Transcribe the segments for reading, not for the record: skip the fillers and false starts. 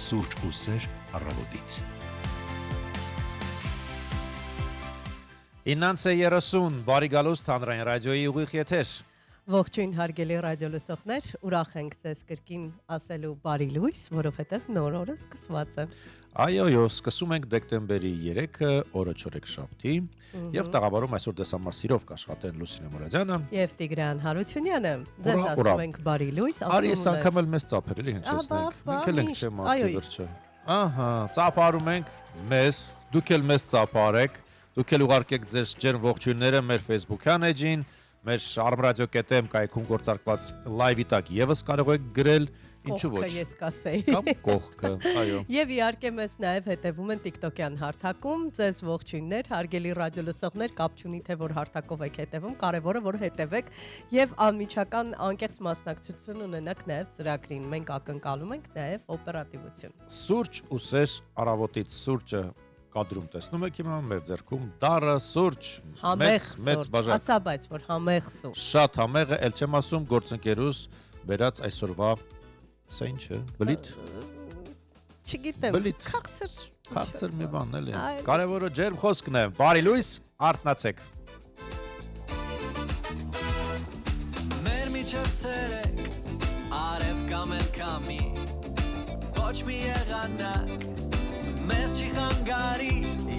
Սուրճ ու սեր առավոտից։ 9:30 բարի գալուստ հանրային ռադիոյի ուղիղ եթեր։ Ողջույն հարգելի ռադիոլսողներ, ուրախ ենք ձեզ կրկին ասելու բարի լույս, որովհետև նոր օրը սկսված է։ Այո, սկսում ենք դեկտեմբերի 3-ը, օրը չորեքշաբթի, եւ տաղավարում այսօր դեսամար սիրով կաշխատեն Լուսինե Մուրադյանը եւ Տիգրան Հարությունյանը։ Ձեզ ասում ենք բարի լույս, Արի այս անգամ էլ մեզ ծափերելի հնչեցնենք։ Մենք էլ ենք չեմ ասի վերջը։ Ահա, ծափարում ենք մեզ, դուք էլ մեզ ծափարեք, դուք էլ ուղարկեք ձեր ջերմ ողջույնները մեր Facebook-յան էջին, մեր armradio.am կայքում գործարկված լայվի տակ եւս կարող եք գրել, ինչու ոչ։ Ես կասեի։ Կամ կողքը, այո։ Եվ իհարկե մեզ նաև հետևում են TikTok-յան հարթակում, ձեզ ողջույններ, հարգելի ռադիոլսողներ, կապ չունի թե որ հարթակով եք հետևում, կարևորը որ հետևեք եւ անմիջական անկեղծ մասնակցություն ունենաք նաև ծրագրին։ Մենք ակնկալում ենք նաև օպերատիվություն։ Սուրճ ու սեր առավոտից սուրճը կադրում տեսնում եք հիմա մեր ձեռքում դառը սուրճ մեծ բաժակ։ Ասա բայց որ համեղ սուրճ։ Շատ համեղ է, ել չեմ ասում գործընկերուս բերած այսօրվա սա ինչ է, բլիթ։ Չգիտեմ, քաղցր մի բան էլ է։ Կարևորը ջերմ խոսքն է։ Բարի լույս, արթնացեք։ Մեր միջև ցերեկ, արև կամ էլ կամի, ոչ մի եղանակ, մեզ չի խանգարի,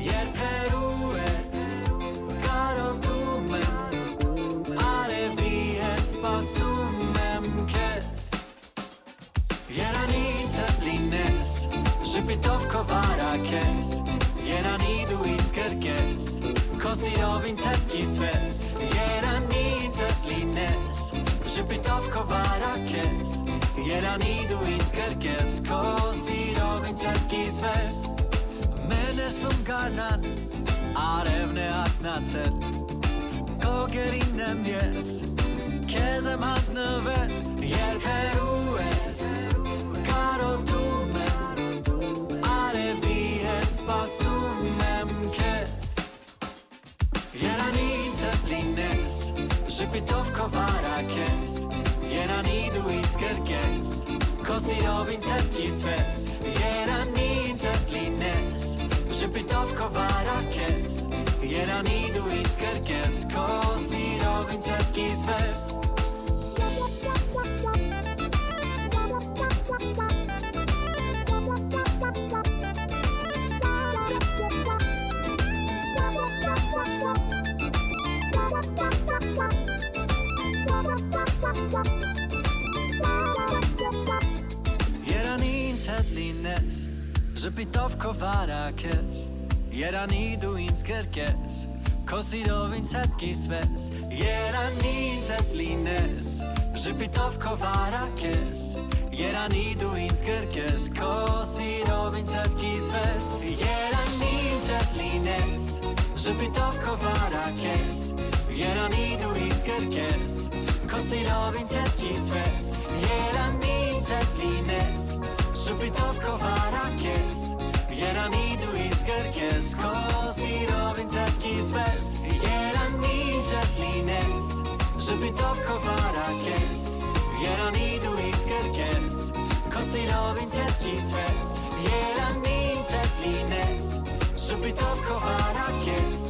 երբերու ես, կարոտում եմ, արևի հետ սպասում եմ քեզ, Երանի ձետ լինես, ժպիտով քո վարակես, Երանի դու ինձ գրկես, քո սիրով ինձ հետ կիսվես, Երանի ձետ լինես, ժպիտով քո վարակես, Երանի դու ինձ գրկես, քո սիրով ինձ հետ կիսվես, Մեր ներսում գարնան, արևն է հատնացել, քո գերին եմ ես, քեզ եմ հանձնվել, երբերու ես, կարոտում եմ, արևի հետ սպասում եմ քեզ, Երանի ձետ լինես, ժպիտով քո վարակես, Երանի դու ինձ գրկես, քո սիրով ինձ հետ կիսվես, Երանի ձետ լինես, ժպիտով քո վարակես, Երանի դու ինձ գրկես, քո սիրով ինձ հետ կիսվես, Երանի ինձ հետ լինես, ժպիտով քո վարակես, Երանի դու ինձ գրկես, քո սիրով ինձ հետ կիսվես, Երանի ինձ հետ լինես, ժպիտով քո վարակես, Երանի դու ինձ գրկես, քո սիրով ինձ հետ կիսվես, Երանի ինձ հետ լինես, ժպիտով քո վարակես, Երանի դու ինձ գրկես, քո սիրով ինձ հետ կիսվես, Երանի ինձ հետ լինես, ժպիտով քո վարակես, Երանի դու ինձ գրկես, քո սիրով ինձ հետ կիսվես, Երանի ինձ հետ լինես, ժպիտով քո վարակես, Երանի դու ինձ գրկես, քո սիրով ինձ հետ կիսվես, Երանի ինձ հետ լինես, ժպիտով քո վարակես,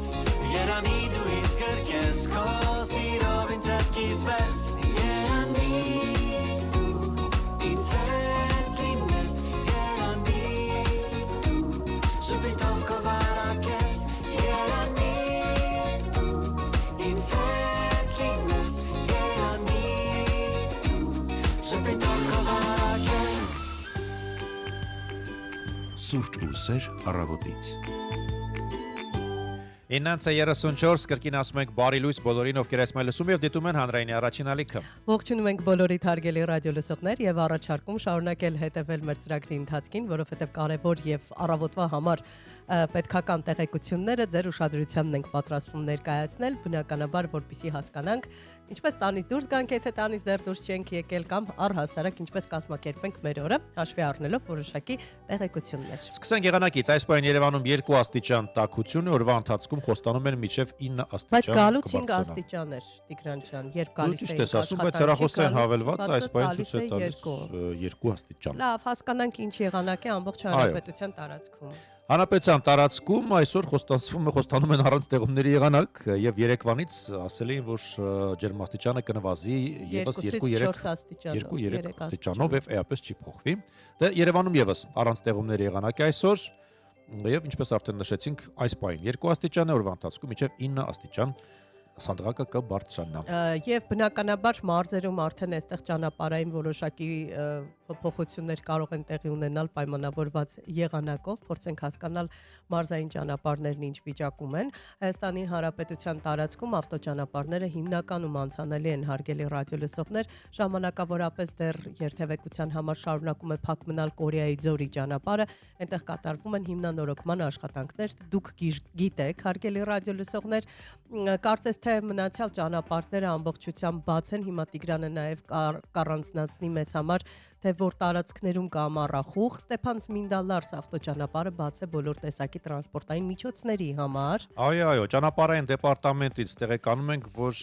Երանի դու ինձ գրկես, քո սիրով ինձ հետ կիսվես, Երանի դու ինձ հետ լինես, Երանի դու ժպիտով քո վարակես, Երանի դու ինձ հետ լինես, Երանի դու ժպիտով քո վարակես Սուրճ ու սեր առավոտից։ 9:34 կրկին ասում ենք բարի լույս բոլորին, ովքեր այսօր լսում եւ դիտում են հանրայինի առաջին ալիքը։ Ողջունում ենք բոլորիդ հարգելի ռադիոլսողներ եւ առաջարկում շարունակել հետևել մեր ծրագրի ընթացքին, որովհետեւ կարեւոր եւ առավոտվա համար պետքական տեղեկությունները ձեր ուշադրությանն ենք պատրաստվում ներկայացնել, բնականաբար որպեսզի հասկանանք ինչպես տանից դուրս գանք, եթե տանից դեռ դուրս չենք եկել կամ առհասարակ ինչպես կազմակերպենք մեր օրը, հաշվի առնելով որոշակի տեղեկություններ։ Սկսենք եղանակից, այս պահին Երևանում 2 աստիճան տաքություն է, օրվա ընթացքում խոստանում են մինչև 9 աստիճան։ Բայց գալուց 5 աստիճան էր Տիգրան ջան, երբ գալիս էինք ասում, բայց հեռախոսային հավելվածը այս պահին ցույց է տալիս 2 աստիճան։ Լավ, հասկանանք ինչ եղանակ է ամբողջ հանրապետության տարածքում։ Հանրապետության տարածքում այսօր խոստանում են առանց տեղումների եղանակ եւ Երևանից ասել էին, որ ջերմաստիճանը կնվազի եւս 2-3 աստիճանով եւ էապես չի փոխվի։ Դե Երևանում եւս առանց տեղումների եղանակ է այսօր եւ ինչպես արդեն նշեցինք, այս պահին 2 աստիճան է, օրվա ընթացքում մինչեւ 9 աստիճան սանդղակը կբարձրանա։ Եվ բնականաբար մարզերում արդեն այստեղ ճանապարհային որոշակի փոփոխություններ կարող են տեղի ունենալ պայմանավորված եղանակով, փորձենք հասկանալ մարզային ճանապարհներն ինչ վիճակում են։ Հայաստանի Հանրապետության տարածքում ավտոճանապարհները հիմնականում անցանելի են, հարգելի ռադիոլսողներ, ժամանակավորապես դեռ երթևեկության համար շարունակում է փակ մնալ Կորեայի ձորի ճանապարհը, այնտեղ կատարվում են հիմնանորոգման աշխատանքներ, դուք գիտեք, հարգելի ռադիոլսողներ, կարծես թե մնացյալ ճանապարհները ամբողջությամբ բաց են, հիմա Տիգրանը նաև կառանձնացնի մեզ համար, թե որ տարածքներում կա ամառախուղ, Ստեփան Զմինդալարս ավտոճանապարհը բաց է բոլոր տեսակի տրանսպորտային միջոցների համար։ Այո, ճանապարհային դեպարտամենտից տեղեկանում ենք, որ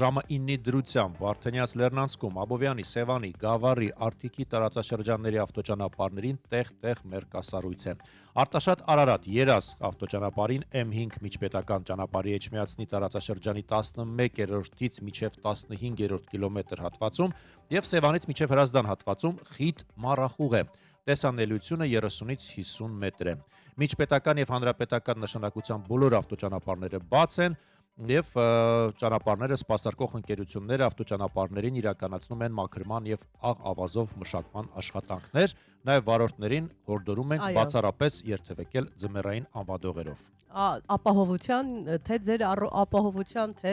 ժամը 9-ի դրությամբ Վարդենյաց Լեռնանցքում, Աբովյանի, Սևանի, Գավառի, Արտիքի տարածաշրջանների ավտոճանապարհներին տեղ-տեղ մերկասառույց է։ Արտաշատ Արարատ Երաս ավտոճանապարհին M5 միջպետական ճանապարհի Էջմիածնի տարածաշրջանի 11-րդից մինչև 15-րդ կիլոմետր հատվածում եւ Սևանից մինչև Հրազդան հատվածում խիտ մառախուղ է։ Տեսանելիությունը 30-ից 50 մետր է։ Միջպետական եւ հանրապետական նշանակության բոլոր ավտոճանապարհները բաց են եւ ճանապարհները սպասարկող ընկերությունները ավտոճանապարհներին իրականացնում են մաքրման եւ աղ ավազով մշակման աշխատանքներ, նաեւ վարորդներին հորդորում ենք բացառապես երթևեկել ձմեռային անվադողերով։ Ապահովության, թե ձեր ապահովության, թե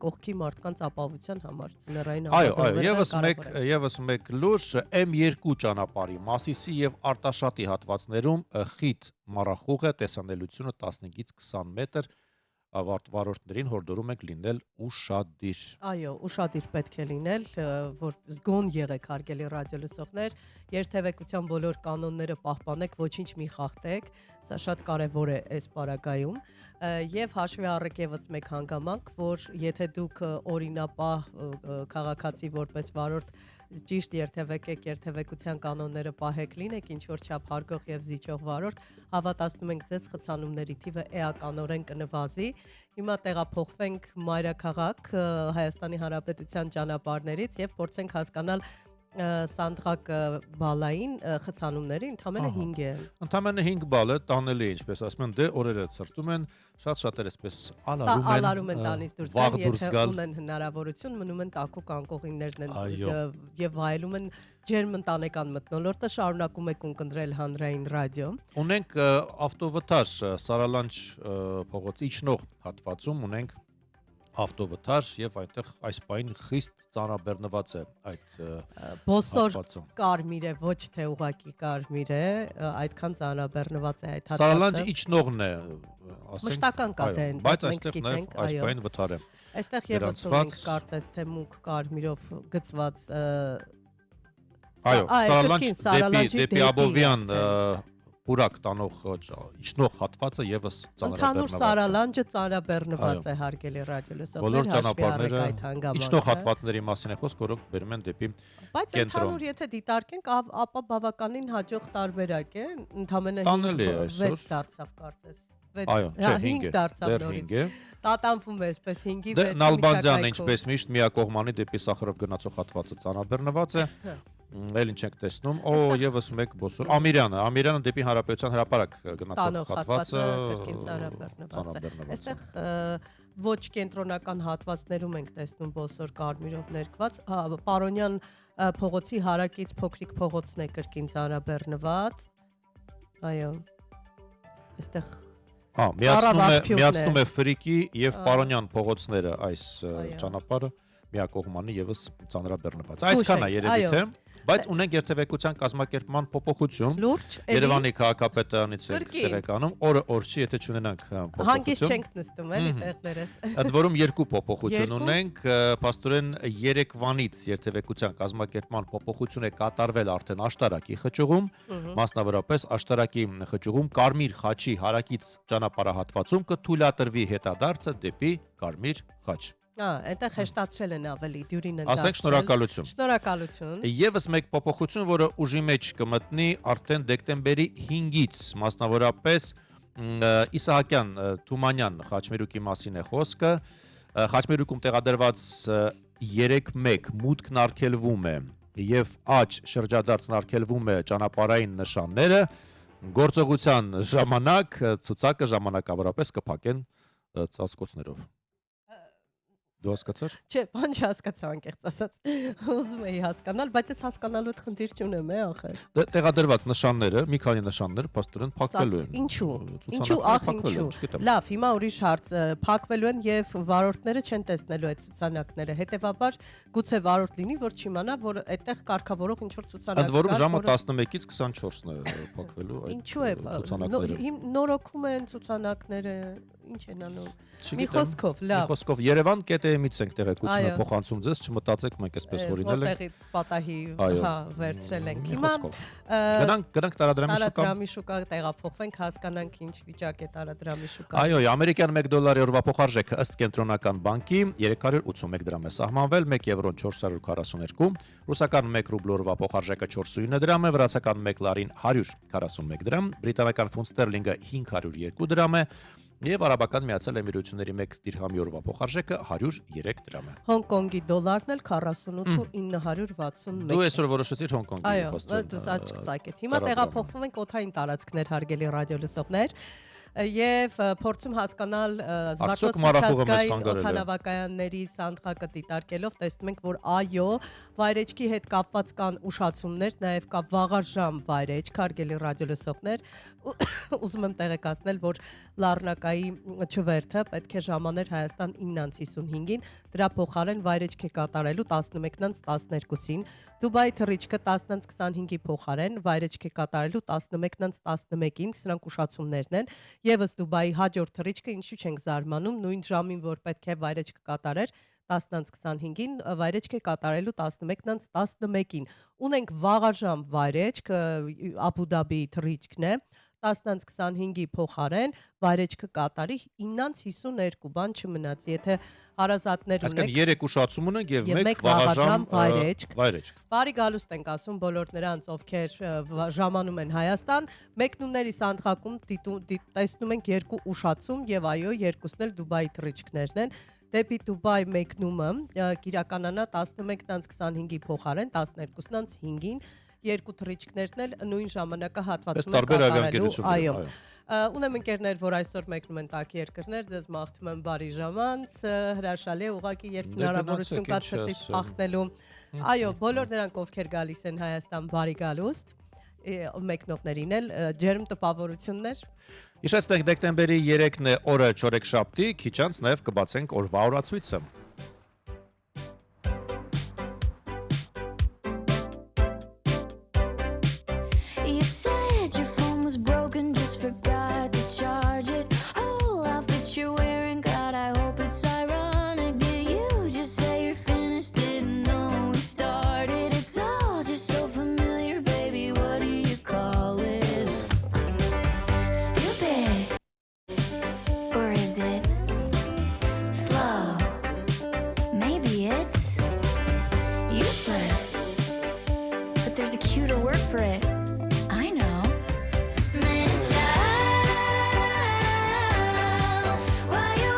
կողքի մարդկանց ապահովության համար ձմեռային անվադողերը։ Այո, եւս մեկ լուր M2 ճանապարհի Մասիսի եւ Արտաշատի հատվածներում խիտ մառախուղ է, տեսանելիությունը 15-ից 20 մետր, վարորդներին հորդորում ենք լինել ուշադիր։ Այո, ուշադիր պետք է լինել, որ զգոն եղեք, հարգելի ռադիոլսողներ, երթևեկության բոլոր կանոնները պահպանեք, ոչինչ մի խախտեք, սա շատ կարևոր է այս պարագայում, եւ հաշվի առեք եւս մեկ հանգամանք, որ եթե դուք օրինապահ քաղաքացի որպես վարորդ ճիշտ երթևեկեք, երթևեկության կանոնները պահեք, լինեք ինչ որ չափ հարգող եւ զիջող վարորդ, հավատացնում ենք ձեզ խցանումների թիվը էականորեն կնվազի։ Հիմա տեղափոխվենք մայրաքաղաք Հայաստանի Հանրապետության ճանապարհներից եւ փորձենք հասկանալ Սանդղակ բալային խցանումների ընդամենը 5 է։ Ընդամենը 5 բալ է, տանելի է, ինչպես ասում են, դե օրերը ցրտում են, շատ-շատեր էսպես ալարում են տանից դուրս գալ, եթե ունեն հնարավորություն, մնում են տակուկ անկողիններն են եւ վայելում են ջերմ ընտանեկան մթնոլորտը, շարունակում եք ունկնդրել հանրային ռադիո։ Ունենք ավտովթար Սարալանջ փողոցի իջնող հատվածում ունենք ավտովթար եւ այնտեղ այս պահին խիստ ծանրաբեռնված է այդ բոսոր կարմիր է, ոչ թե ուղակի կարմիր է, այդքան ծանրաբեռնված է այդ հատվածը։ Սարալանջը իջնողն է, ասենք, մշտական կա դե, բայց այստեղ նաեւ այս պահին վթար է։ Այստեղ եւս ունենք կարծես թե մուգ կարմիրով գծված այո, Սարալանջ դեպի Աբովյան Պուրակ տանող իջնող հատվածը եւս ծանրաբեռնված է։ Ընդհանուր Սարալանջը ծանրաբեռնված է, հարգելի ռադիոլսողներ, բոլոր ճանապարհները իջնող հատվածների մասին է խոսք, որոնք բերում են դեպի կենտրոն։ Բայց ընդհանուր եթե դիտարկենք, ապա բավականին հաջող տարբերակ է, ընդամենը 6 դարձավ կարծես։ Այո, չէ, 5 դարձավ նորից։ Տատանվում է այսպես 5-ի 6-ի Նալբանդյանը ինչպես միշտ միակողմանի դեպի Սախարով գնացող հատվածը ծանրաբեռնված է։ Էլ ինչ ենք տեսնում, եւս մեկ բոսոր Ամիրյանը դեպի Հանրապետության հրապարակ գնացող հատվածը կրկին ծանրաբեռնված է։ Այստեղ ոչ կենտրոնական հատվածներում ենք տեսնում բոսոր կարմիրով ներկված, Պարոնյան փողոցի հարակից փոքրիկ փողոցն է կրկին ծանրաբեռնված։ Այո։ Այստեղ միացնում է Ֆրիկի եւ Պարոնյան փողոցները այս ճանապարհը միակողմանի եւս ծանրաբեռնված։ Այսքան է երևի թե Բայց ունենք երթևեկության կազմակերպման փոփոխություն։ Լուրջ, Երևանի քաղաքապետարանից է տեղեկանում, օրը օր չի, եթե չունենանք փոփոխություն։ Հանգիստ չենք նստում, էլի տեղներս։ Ընդ որում երկու փոփոխություն ունենք, փաստորեն Երևանից երթևեկության կազմակերպման փոփոխություն է կատարվել արդեն աշտարակի խճուղում, մասնավորապես աշտարակի խճուղում Կարմիր խաչի հարակից ճանապարհահատվածում կթույլատրվի հետադարձը դեպի Կարմիր խաչ։ Այնտեղ հեշտացրել են ավելի դյուրին ընդարձել։ Ասենք շնորհակալություն։ Շնորհակալություն։ Եվս մեկ փոփոխություն, որը ուժի մեջ կմտնի արդեն դեկտեմբերի 5-ից, մասնավորապես Իսահակյան Թումանյան խաչմերուկի մասին է խոսքը։ Խաչմերուկում տեղադրված 3-1 մուտքն արգելվում է եւ աջ շրջադարձն արգելվում է ճանապարհային նշանները, գործողության ժամանակ ցուցակը ժամանակավորապես կփակեն ծածկոցներով։ Դու հասկացար։ Չէ, բան չհասկացա անկեղծ ասած։ Ուզում էի հասկանալ, բայց ես հասկանալու խնդիր չունեմ, ախր։ Տեղադրված նշանները, մի քանի նշաններ փաստորեն փակվելու են։ Ինչու։ Ինչու, ախ, ինչու։ Լավ, հիմա ուրիշ հարց, փակվելու են եւ վարորդները չեն տեսնելու այդ ցուցանակները։ Հետեւաբար գուցե վարորդ լինի, որ չիմանա, որ այդտեղ կարգավորող ինչ որ ցուցանակ կա։ Ընդ որում ժամը 11-ից 24-ն է փակվելու այդ ցուցանակները։ Ինչու է։ Նորոգում են ցուցանակները, ինչ են անում։ Մի խոսքով, լավ։ Մի խոսքով Երևան.am-ից ենք տեղեկությունը փոխանցում ձեզ, չմտածեք մենք այսպես որ ինել ենք։ Որտեղից պատահի, վերցրել ենք։ Հիմա գնանք տարադրամի շուկա տեղափոխվենք, հասկանանք ինչ վիճակ է տարադրամի շուկա։ Այո, ամերիկյան $1 օրվա փոխարժեքը ըստ կենտրոնական բանկի 381 դրամ է սահմանվել, 1 եվրոն 442, ռուսական 1 ռուբլ օրվա փոխարժեքը 49 դրամ է, վրացական 1 լարին 141 դրամ, բրիտանական ֆունտ ստերլինգը 502 դրամ է, եւ Արաբական Միացյալ Էմիրությունների 1 դիրհամի օրվա փոխարժեքը 103 դրամ է։ Հոնկոնգի դոլարն էլ 48.961։ Դու այսօր որոշեցիր Հոնկոնգի խոստը։ Այո, դու աչք ծակեց։ Հիմա տեղափոխվում ենք օթային տարածքներ, հարգելի ռադիոլսողներ, եւ փորձում հասկանալ զվարճոցի օդանավակայանների սանդղակը դիտարկելով տեսնում ենք, որ այո, վայրեջքի հետ կապված կան ուշացումներ, նաեւ կա վաղաժամ վայրեջք, հարգելի ռադիոլսողներ, ուզում եմ տեղեկացնել, որ Լառնակայի չվերթը պետք է ժամաներ Հայաստան 9:55-ին, դրա փոխարեն վայրեջք է կատարելու 11:12-ին, Դուբայի թռիչքը 10:25-ի փոխարեն վայրեջք է կատարելու 11:11-ին, սրանք ուշացումներն են, եւս Դուբայի հաջորդ թռիչքը ինչու չենք զարմանում, նույն ժամին, որ պետք է վայրեջք կատարեր 10:25-ին, վայրեջք է կատարելու 11:11-ին։ Ունենք վաղաժամ վայրեջք, Աբու Դաբիի թռիչքն է, 10:25-ի փոխարեն վայրեջքը կատարի 9:52, բան չմնաց, եթե հարազատներ ունեք։ Այսինքն 3 ուշացում ունենք եւ 1 վաղաժամ վայրեջք։ Բարի գալուստ ենք ասում բոլոր նրանց, ովքեր ժամանում են Հայաստան, մեկնումների սանդղակում տեսնում ենք 2 ուշացում եւ այո, երկուսն էլ Դուբայի թռիչքներն են։ Դեպի Դուբայ մեկնումը կիրականանա 11:25-ի փոխարեն 12:05-ին, երկու թռիչքներն էլ նույն ժամանակահատվածում են կատարելու, այո։ Ունեմ ընկերներ, որ այսօր մեկնում են տաք երկրներ, ձեզ մաղթում եմ բարի ժամանց, հրաշալի է ուղղակի երբ հնարավորություն կա ցրտից փախնելու։ Այո, բոլոր նրանք, ովքեր գալիս են Հայաստան, բարի գալուստ, մեկնողներին էլ ջերմ տպավորություններ։ Հիշեցնենք դեկտեմբերի 3-ն է օրը չորեքշաբթի, քիչ անց նաև կբացենք օրվա օրացույցը։ Why you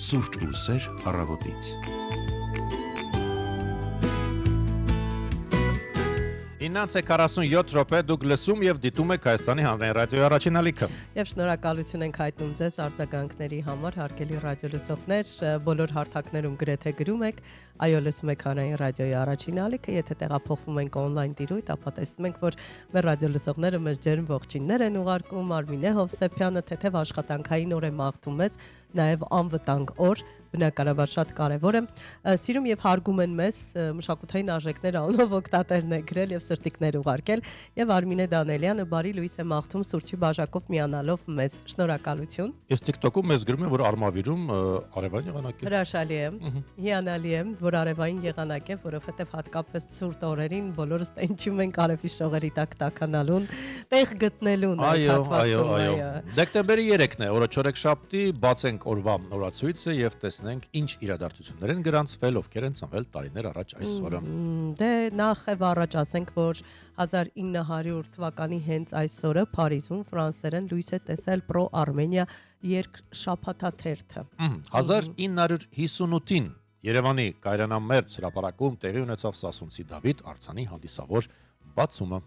Սուրճ ու սեր առավոտից։ 9:47 րոպե դուք լսում եւ դիտում եք Հայաստանի հանրային ռադիոյի առաջին ալիքը։ Եվ շնորհակալություն ենք հայտնում ձեզ արձագանքների համար, հարգելի ռադիոլսողներ, բոլոր հարթակներում գրեթե գրում եք, այո, լսում եք հանրային ռադիոյի առաջին ալիքը, եթե տեղափոխվում ենք on-line տիրույթ, ապա տեսնում ենք, որ մեր ռադիոլսողները մեզ ջերմ ողջույններ են ուղարկում, Արմինե Հովսեփյանը թեթև աշխատանքային օր է մաղթում մեզ, նաև անվտանգ օր, բնականաբար շատ կարևոր է։ Սիրում եւ հարգում են մեզ մշակութային արժեքներ անունով օգտատերն է գրել եւ սրտիկներ ուղարկել եւ Արմինե Դանելյանը բարի լույս է մաղթում սուրճի բաժակով միանալով մեզ։ Շնորհակալություն։ Ես TikTok-ում մեզ գրում են, որ Արմավիրում արևային եղանակ է։ Հրաշալի է։ Հիանալի է, որ արևային եղանակ է, որովհետեւ հատկապես ցուրտ օրերին բոլորս տենչում ենք արևի շողերի տակ տականալուն, տեղ գտնելուն։ Այո։ Դեկտեմբերի 3-ն է, օրը չորեքշաբթի, բացենք օրվա օրացույցը եւ տեսնենք ինչ իրադարձություններ են գրանցվել, ովքեր են ծնվել տարիներ առաջ այսօրը։ Դե նախ եւ առաջ ասենք, որ 1900 թվականի հենց այսօրը Փարիզում ֆրանսերեն լույս է տեսել Pro Armenia երկշաբաթաթերթը։ 1958-ին Երևանի Կայրանամերձ հրապարակում տեղի ունեցավ Սասունցի Դավիթ արձանի հանդիսավոր բացումը։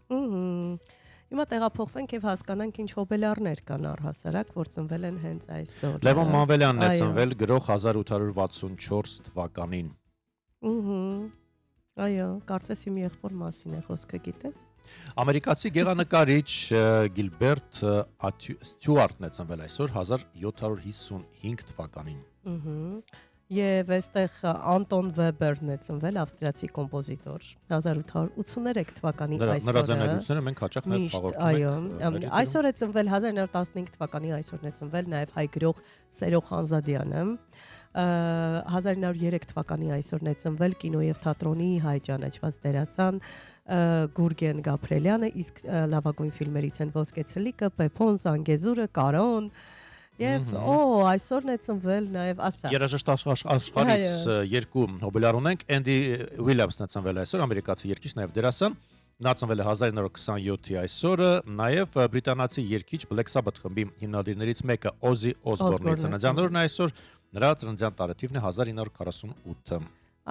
Հիմա տեղափոխվենք եւ հասկանանք ինչ հոբելարներ կան առհասարակ, որ ծնվել են հենց այսօր։ Լևոն Մանվելյանն է ծնվել գրող 1864 թվականին։ Այո, կարծես իմ եղբոր մասին է խոսքը, գիտես։ Ամերիկացի գեղանկարիչ Գիլբերտ Ստյուարտն է ծնվել այսօր 1755 թվականին։ Եվ այստեղ Անտոն Վեբերն է ծնվել, ավստրիացի կոմպոզիտոր, 1883 թվականի այսօրը։ Նրա ձայնագրությունները մենք հաճախ նաև հաղորդում ենք։ Այո, այսօր է ծնվել 1915 թվականի այսօրն է ծնվել նաև հայ գրող Սերո Խանզադյանը։ 1903 թվականի այսօրն է ծնվել կինո եւ թատրոնի հայ ճանաչված դերասան Գուրգեն Գաբրելյանը, իսկ լավագույն ֆիլմերից են Ոսկե ցլիկը, Պեպոն, Զանգեզուրը, Կարոն։ Եվ այսօրն է ծնվել նաև ասա։ Երաժշտ աշխարհից երկու հոբելար ունենք, Էնդի Ուիլյամսն է ծնվել այսօր, ամերիկացի երգիչ, նաև դերասան։ Նա ծնվել է 1927-ի այսօրը, նաև բրիտանացի երգիչ Black Sabbath խմբի հիմնադիրներից մեկը Օզի Օսբորնի ծննդյանօրն է այսօր, նրա ծննդյան տարեթիվն է 1948։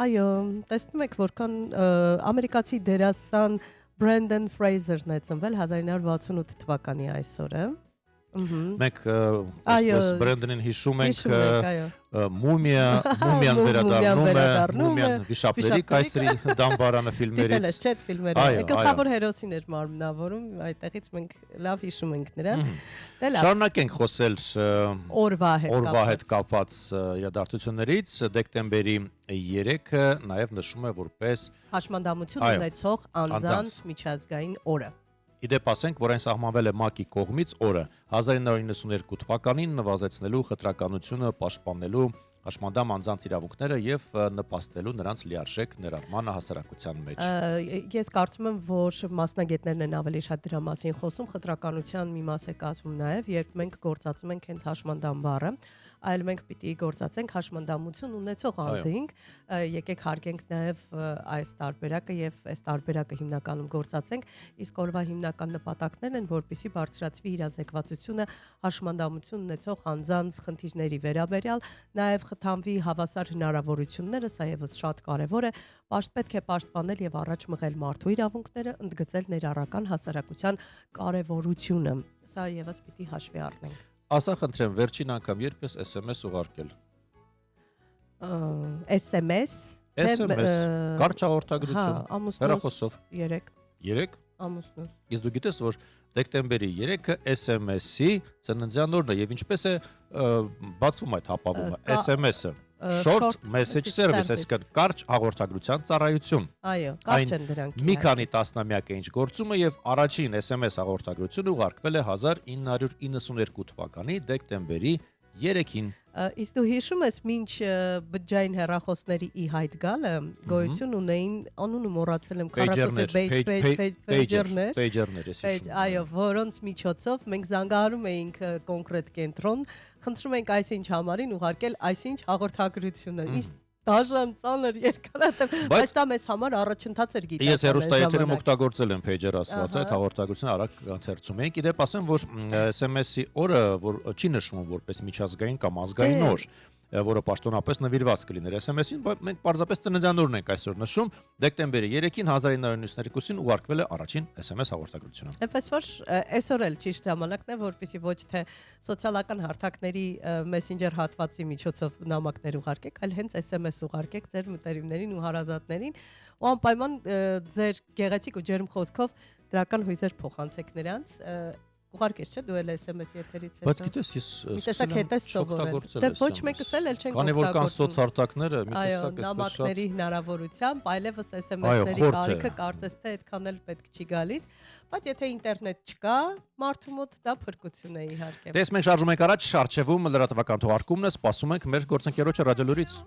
Այո, տեսնում եք, որքան ամերիկացի դերասան Բրենդեն Ֆրեյզերն է ծնվել 1968 թվականի այսօրը։ Մենք Բրենդենին հիշում ենք Մումիան վերադառնում է, Մումիան վիշապների կայսրի դամբարանը ֆիլմերից։ Դիտել ես չէ՞ ֆիլմերը։ Գլխավոր հերոսին էր մարմնավորում, այդտեղից մենք լավ հիշում ենք նրան։ Դե լավ։ Շարունակենք խոսել օրվա հետ կապված իրադարձություններից։ Դեկտեմբերի 3-ը նաև նշում է որպես հաշմանդամություն ունեցող անձանց միջազգային օրը։ Իդեպ ասենք, որ այն սահմանվել է ՄԱԿ-ի կողմից օրը 1992 թվականին նվազեցնելու խտրականությունը, պաշտպանելու հաշմանդամ անձանց իրավունքները եւ նպաստելու նրանց լիարժեք ներառմանը հասարակության մեջ։ Ես կարծում եմ, որ մասնագետներն են ավելի շատ դրա մասին խոսում, խտրականության մի մաս է կազմում նաեւ, երբ մենք գործածում ենք հենց հաշմանդամ բառը, այլ մենք պիտի գործածենք հաշմանդամություն ունեցող անձինք, եկեք հարգենք նաև այս տարբերակը եւ այս տարբերակը հիմնականում գործածենք, իսկ օրվա հիմնական նպատակներն են, որպեսզի բարձրացվի իրազեկվածությունը հաշմանդամություն ունեցող անձանց խնդիրների վերաբերյալ, նաև խթանվի հավասար հնարավորությունները, սա եւս շատ կարեւոր է, պետք է պաշտպանել եւ առաջ մղել մարդու իրավունքները, ընդգծել ներառական հասարակության կարեւորությունը, սա եւս պիտի հաշվի առնենք։ Ասա խնդրեմ, վերջին անգամ երբ ես SMS ուղարկել։ SMS, կարճ հաղորդագրություն, հեռախոսով։ 3 ամուսնուս։ Իսկ դու գիտես, որ դեկտեմբերի 3-ը SMS-ի ծննդյան օրն է եւ ինչպես է բացվում այդ հապավումը, SMS-ը Short Message Service, այսինքն կարճ հաղորդագրության ծառայություն։ Այո, կարճ են դրանք։ Մի քանի տասնամյակ է ինչ գործում է եւ առաջին SMS հաղորդագրությունը ուղարկվել է 1992 թվականի դեկտեմբերի 3-ին։ Իսկ դու հիշում ես, մինչ բջջային հեռախոսների ի հայտ գալը գոյություն ունեին, անունը մոռացել եմ, pager-ներ, այո, որոնց միջոցով մենք զանգահարում էինք կոնկրետ կենտրոն, խնդրում ենք այսինչ համարին ուղարկել այսինչ հաղորդագրությունը։ Իսկ դաժան ծանր երկարատև, բայց դա մեզ համար առաջընթաց էր գիտակցել։ Ես հեռուստաեթերում օգտագործել եմ pager ասված այդ հաղորդագրությունը արագ ընթերցում ենք։ Իդեպ ասեմ, որ SMS-ի օրը, որ չի նշվում որպես միջազգային կամ ազգային օր, որը պաշտոնապես նվիրված կլիներ SMS-ին, բայց մենք պարզապես ծննդյանորն ենք այսօր նշում, դեկտեմբերի 3-ին 1992-ին ուղարկվել է առաջին SMS հաղորդագրությունը։ Այնպես որ այսօր էլ ճիշտ ժամանակն է, որպեսզի ոչ թե սոցիալական հարթակների Messenger հատվածի միջոցով նամակներ ուղարկեք, այլ հենց SMS ուղարկեք ձեր մտերիմներին ու հարազատներին, ու անպայման ձեր գեղեցիկ ու ջերմ խոսքով դրական հույզեր փոխանցեք նրանց։ Ուղարկես չէ, դու էլ SMS-ի եթերից հետո։ Բայց գիտես, ես դե ոչ մեկս էլ չենք օգտագործում։ Քանի որ կան սոցհարտակները, մի տեսակ էսպես շատ նամակների հնարավորությամբ, այլևս SMS-ների կարիքը կարծես թե այդքան էլ պետք չի գալիս, բայց եթե ինտերնետ չկա, մարդու մոտ դա փրկություն է իհարկե։ Դες մենք շարժում ենք առաջ, շարժվում լրատվական թողարկումն է, սպասում ենք մեր գործընկերոջը Ռադիոլուրից։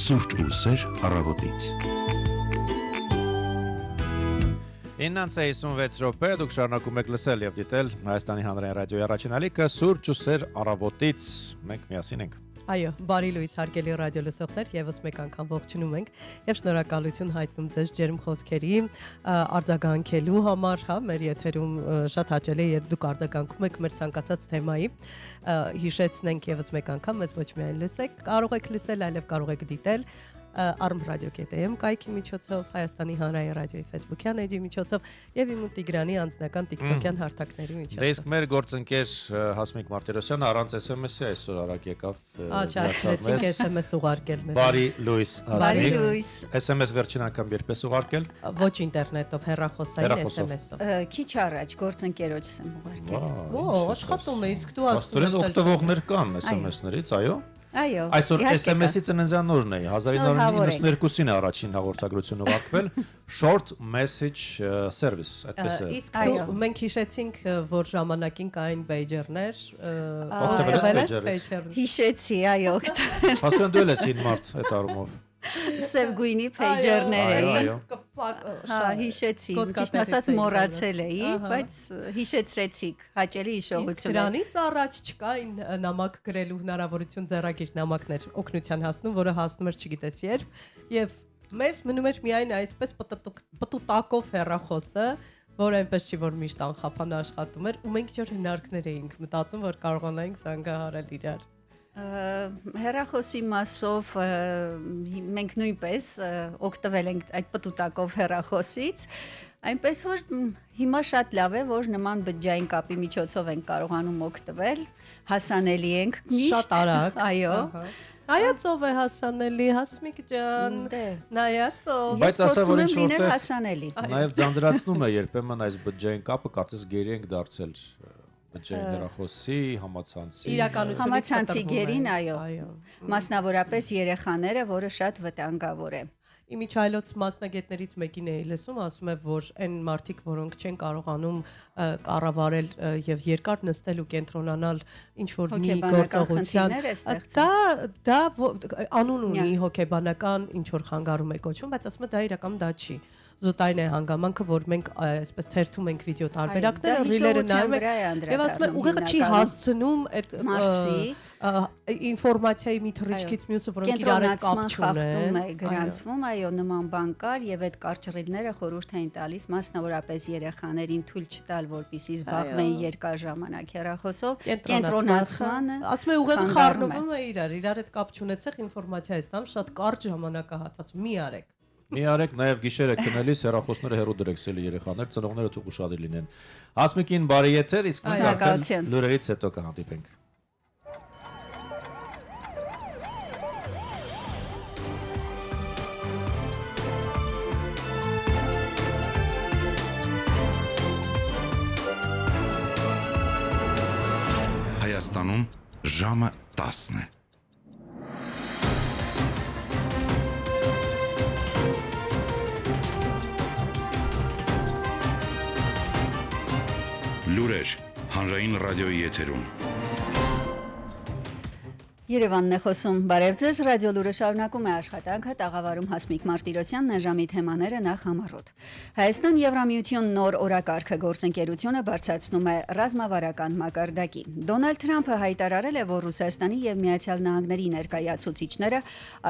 Սուրճ ու սեր առավոտից։ 9:56 րոպե դուք շարունակում եք լսել եւ դիտել Հայաստանի հանրային ռադիոյի առաջին ալիքը Սուրճ ու սեր առավոտից մենք միասին ենք։ Այո, բարի լույս հարգելի ռադիո լսողներ, եւս մեկ անգամ ողջունում ենք եւ շնորհակալություն հայտնում ձեզ ջերմ խոսքերի արձագանքելու համար, հա, մեր եթերում շատ հաճելի է, երբ դուք արձագանքում եք մեր ցանկացած թեմայի։ Հիշեցնենք եւս մեկ անգամ, մեզ ոչ միայն լսեք, կարող եք լսել, այլև կարող եք դիտել arm.radio.am կայքի միջոցով, Հայաստանի հանրային ռադիոյի Facebook-յան էջի միջոցով եւ իմ ու Տիգրանի անձնական TikTok-յան հարթակների միջոցով։ Դե իսկ մեր գործընկեր Հասմիկ Մարտիրոսյանը առանց SMS-ի այսօր արագ եկավ։ Չարեցինք SMS ուղարկել նրան։ Բարի լույս Հասմիկ։ Բարի լույս։ SMS վերջին անգամ երբես ուղարկել։ Ոչ ինտերնետով, հեռախոսային SMS-ով։ Քիչ առաջ գործընկերոջս եմ ուղարկել։ Օ, աշխատում է, իսկ դու ասում ես օգտվողներ կան SMS-ներից, այո։ Այո։ Այսօր SMS-ի ծննդյանորն է 1992-ին է առաջին հաղորդագրություն ուղարկվել short message service, այդպես է։ Իսկ մենք հիշեցինք, որ ժամանակին կային pager-ներ, օգտվել ես pager-ից։ Հիշեցի, այո, օգտվել։ Հաստատ դու ես ին մարդ այդ առումով։ Սև գույնի pager-ներ էին։ Հա, Հիշեցի, ճիշտ ասած մոռացել էի, բայց հիշեցրեցիք, հաճելի հիշողություն։ Դրանից առաջ չկային նամակ գրելու հնարավորություն, ձեռագիր նամակներ օգնության հասնում, որը հասնում էր չգիտես երբ, եւ մեզ մնում էր միայն այսպես պտուտակով հեռախոսը, որը այնպես չի որ միշտ անխափան աշխատում էր, ու մենք ինչ-որ հնարքներ էինք մտածում, որ կարողանայինք զանգահարել իրար։ Հեռախոսի մասով մենք նույնպես օգտվել ենք այդ պտուտակով հեռախոսից, այնպես որ հիմա շատ լավ է, որ նման բջջային կապի միջոցով ենք կարողանում օգտվել, հասանելի ենք միշտ։ Շատ արագ։ Այո։ Հայացով է հասանելի, Հասմիկ ջան, նայածով։ Բայց ասա որ ինչ որտեղ հասանելի։ նաև ձանձրացնում է երբեմն այս բջջային կապը կարծես գերի ենք դարձել բջջային հեռախոսի, համացանցի։ Համացանցի գերին, այո։ Մասնավորապես երեխաները, որը շատ վտանգավոր է։ Իմիջայլոց մասնագետներից մեկին էի լսում, ասում է, որ այն մարդիկ, որոնք չեն կարողանում կառավարել եւ երկար նստել ու կենտրոնանալ ինչ որ մի գործողության, դա անուն ունի հոգեբանական ինչ որ խանգարում է կոչվում, բայց ասում է դա իրականում դա չի։ Զուտային է հանգամանքը, որ մենք այսպես թերթում ենք վիդեո տարբերակները, ռիլերը նայում ենք եւ ասում են ուղեղը չի հասցնում այդ ինֆորմացիայի մի թռիչքից մյուսը, որոնք իրար հետ կապ չունեն։ Խախտում է, գրանցվում, այո, նման բան կար եւ այդ կարճռիլները խորհուրդ էին տալիս մասնավորապես երեխաներին թույլ չտալ, որպեսզի զբաղվեն երկար ժամանակ հեռախոսով, կենտրոնացմանը։ Ասում է ուղեղը խառնվում է իրար հետ կապ չունեցող ինֆորմացիա է ստանում, շատ կարճ ժամանակահատված մի արեք։ Մի արեք նաև գիշերը քնելիս հեռախոսները հեռու դրեք սելի երեխաներ, ծնողները թող ուշադիր լինեն։ Հասմիկին բարի եթեր, իսկ մենք լուրերից հետո կհանդիպենք։ Հայաստանում ժամը 10 է։ Լուրեր հանրային ռադիոյի եթերում։ Երևանն է խոսում, բարև ձեզ, ռադիո լուրը շարունակում է աշխատանքը, տաղավարում Հասմիկ Մարտիրոսյանն է, ժամի թեմաները նախ համառոտ։ Հայաստան Եվրամիություն նոր օրակարգը գործընկերությունը բարձրացնում է ռազմավարական մակարդակի։ Դոնալդ Թրամփը հայտարարել է, որ Ռուսաստանի եւ Միացյալ Նահանգների ներկայացուցիչները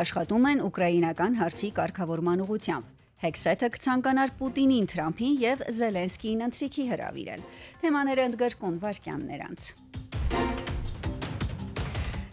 աշխատում են ուկրաինական հարցի կարգավորման ուղղությամբ։ Հեքսեթը կցանկանար Պուտինին, Թրամփին եւ Զելենսկիին ընթրիքի հրավիրել։ Թեմաները ընդգրկուն վայրկյաններ անց։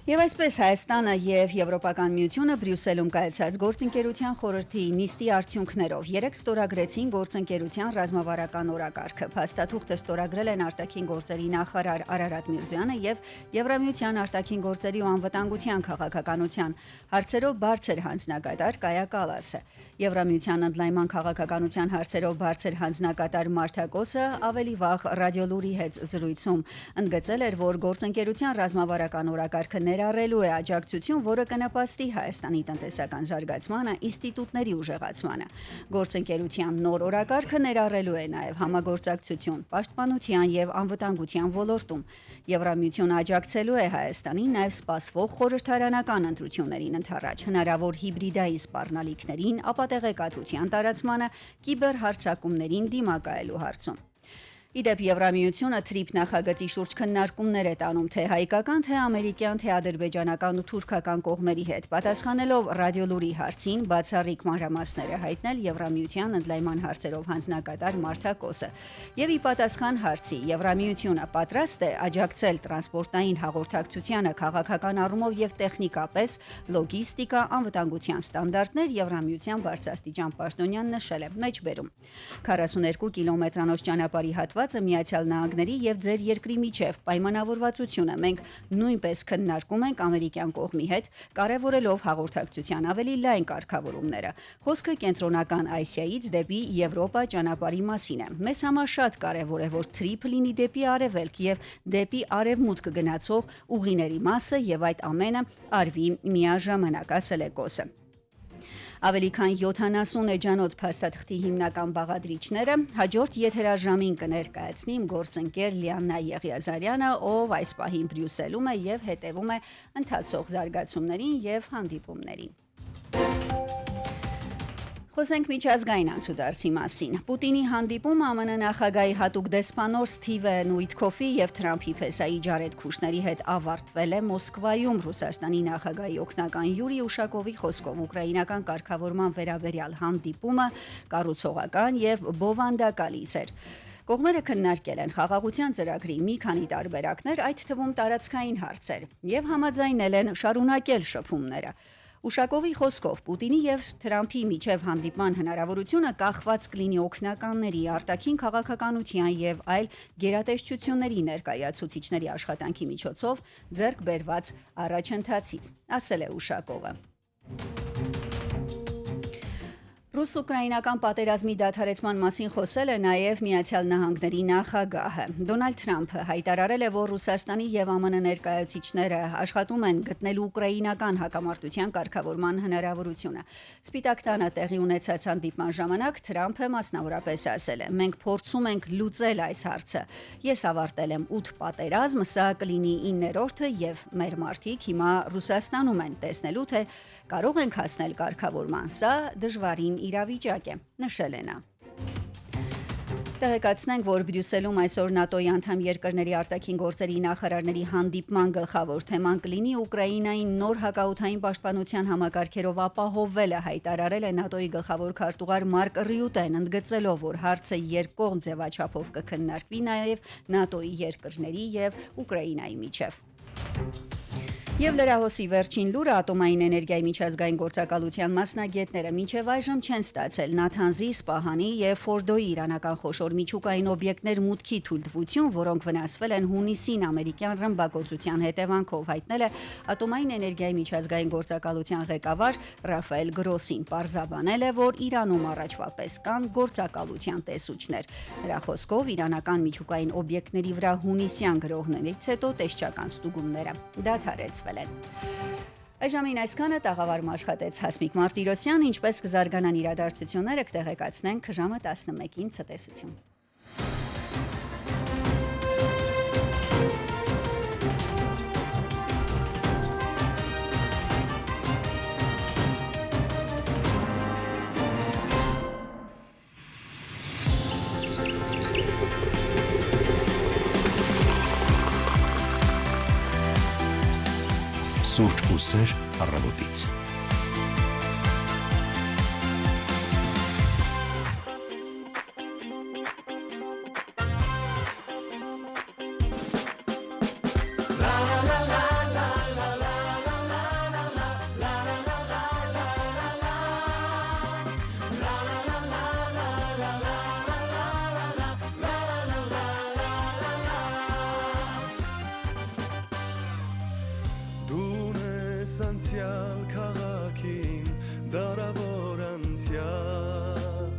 Եվ այսպես Հայաստանը եւ Եվրոպական միությունը Բրյուսելում կայացած գործընկերության խորհրդի նիստի արդյունքներով 3 ստորագրեցին գործընկերության ռազմավարական օրակարգը։ Փաստաթուղթը ստորագրել են արտաքին գործերի նախարար Արարատ Միրզոյանը եւ Եվրամիության արտաքին գործերի ու անվտանգության քաղաքականության հարցերով բարձր հանձնակատար Կայա Կալասը։ Եվրամիության ընդլայնման քաղաքականության հարցերով բարձր հանձնակատար Մարտակոսը ավելի վաղ ռադիոլուրի հետ զրույցում ընդգծել էր, որ գործընկերության ռազմավարական օրակարգը ներառելու է աջակցություն, որը կնպաստի Հայաստանի տնտեսական զարգացմանը, ինստիտուտների ուժեղացմանը։ Գործընկերության նոր օրակարգը ներառելու է նաև համագործակցություն պաշտպանության եւ անվտանգության ոլորտում։ Եվրամիությունը աջակցելու է Հայաստանին նաև սպասվող խորհրդարանական ընտրություններին ընդառաջ, հնարավոր հիբրիդային սպառնալիքներին, ապատեղեկատվության տարածմանը, կիբերհարձակումներին դիմակայելու հարցում։ Իդեպ Եվրամիությունը թրիփ նախագծի շուրջ քննարկումներ է տանում թե հայկական, թե ամերիկյան, թե ադրբեջանական ու թուրքական կողմերի հետ։ Պատասխանելով ռադիոլուրի հարցին, բացառիկ մանրամասներ է հայտնել Եվրամիության ընդլայնման հարցերով հանձնակատար Մարթա Կոսը։ Եվ ի պատասխան հարցի, Եվրամիությունը պատրաստ է աջակցել տրանսպորտային հաղորդակցությանը քաղաքական առումով եւ տեխնիկապես, լոգիստիկա, անվտանգության ստանդարտներ Եվրամիության բարձրաստիճան պաշտոնյան նշել է մեջբերում։ 42 կիլոմետրանոց ճանապարհի հատվածը Միացյալ Նահանգների եւ ձեր երկրի միջև պայմանավորվածություն է։ Մենք նույնպես քննարկում ենք ամերիկյան կողմի հետ, կարևորելով հաղորդակցության ավելի լայն կարգավորումները։ Խոսքը կենտրոնական Ասիայից դեպի Եվրոպա ճանապարհի մասին է։ Մեզ համար շատ կարևոր է, որ թրիփը լինի դեպի արևելք եւ դեպի արևմուտք գնացող ուղիների մասը եւ այդ ամենը արվի միաժամանակ, ասել է Կոսը։ Ավելի քան 70 էջանոց փաստաթղթի հիմնական բաղադրիչները հաջորդ եթերաժամին կներկայացնի իմ գործընկեր Լիաննա Եղիազարյանը, ով այս պահին Բրյուսելում է եւ հետեւում է ընթացող զարգացումներին եւ հանդիպումներին։ Խոսենք միջազգային անցուդարձի մասին։ Պուտինի հանդիպումը ԱՄՆ նախագահի հատուկ դեսպանոր Սթիվեն Ուիթքոֆի եւ Թրամփի փեսայի Ջարեդ Քուշների հետ ավարտվել է Մոսկվայում Ռուսաստանի նախագահի օգնական Յուրի Ուշակովի խոսքով ուկրաինական կարգավորման վերաբերյալ հանդիպումը կառուցողական եւ բովանդակալից էր։ Կողմերը քննարկել են խաղաղության ծրագրի մի քանի տարբերակներ, այդ թվում տարածքային հարցեր, եւ համաձայնել են շարունակել շփումները։ Ուշակովի խոսքով Պուտինի եւ Թրամփի միջև հանդիպման հնարավորությունը կախված կլինի օգնականների, արտաքին քաղաքականության եւ այլ գերատեսչությունների ներկայացուցիչների աշխատանքի միջոցով ձեռք բերված առաջընթացից, ասել է Ուշակովը։ Ռուս-ուկրաինական պատերազմի դադարեցման մասին խոսել է նաև Միացյալ Նահանգների նախագահը։ Դոնալդ Թրամփը հայտարարել է, որ Ռուսաստանի եւ ԱՄՆ ներկայացուցիչները աշխատում են գտնելու ուկրաինական հակամարտության կարգավորման հնարավորությունը։ Սպիտակ տանը տեղի ունեցած հանդիպման ժամանակ Թրամփը մասնավորապես ասել է. «Մենք փորձում ենք լուծել այս հարցը։ Ես ավարտել եմ 8 պատերազմ, սա կլինի 9-րդը եւ մեր մարդիկ հիմա Ռուսաստանում են տեսնելու, թե կարող ենք հասնել կարգավորման։ Սա դժվարին իրավիճակ է», նշել է նա։ Տեղեկացնենք, որ Բրյուսելում այսօր ՆԱՏՕ-ի անդամ երկրների արտաքին գործերի նախարարների հանդիպման գլխավոր թեման կլինի Ուկրաինային նոր հակաօդային պաշտպանության համակարգերով ապահովելը, հայտարարել է ՆԱՏՕ-ի գլխավոր քարտուղար Մարկ Ռյուտեն, ընդգծելով, որ հարցը երկկողմ ձևաչափով կքննարկվի նաև ՆԱՏՕ-ի երկրների եւ Ուկրաինայի միջև։ Եվ լրահոսի վերջին լուրը ատոմային էներգիայի միջազգային գործակալության մասնագետները մինչև այժմ չեն ստացել Նաթանզի, Սպահանի եւ Ֆորդոյի իրանական խոշոր միջուկային օբյեկտներ մուտքի թույլտվություն, որոնք վնասվել են հունիսին ամերիկյան ռմբակոծության հետևանքով, հայտնել է ատոմային էներգիայի միջազգային գործակալության ղեկավար Ռաֆայել Գրոսին, պարզաբանել է, որ Իրանում առաջվա պես կան գործակալության տեսուչներ։ Նրա խոսքով իրանական միջուկային օբյեկտների վրա հունիսյան գրոհներից հետո տեսչական ստուգումները դադարեցվել են։ Այժմին այսքանը տաղավարում աշխատեց Հասմիկ Մարտիրոսյան, ինչպես կզարգանան իրադարձությունները կտեղեկացնենք ժամը 11-ին ցտեսություն։ Սուրճ ու սեր առավոտից։ Անցյալ քաղաքին դարավոր անցյալ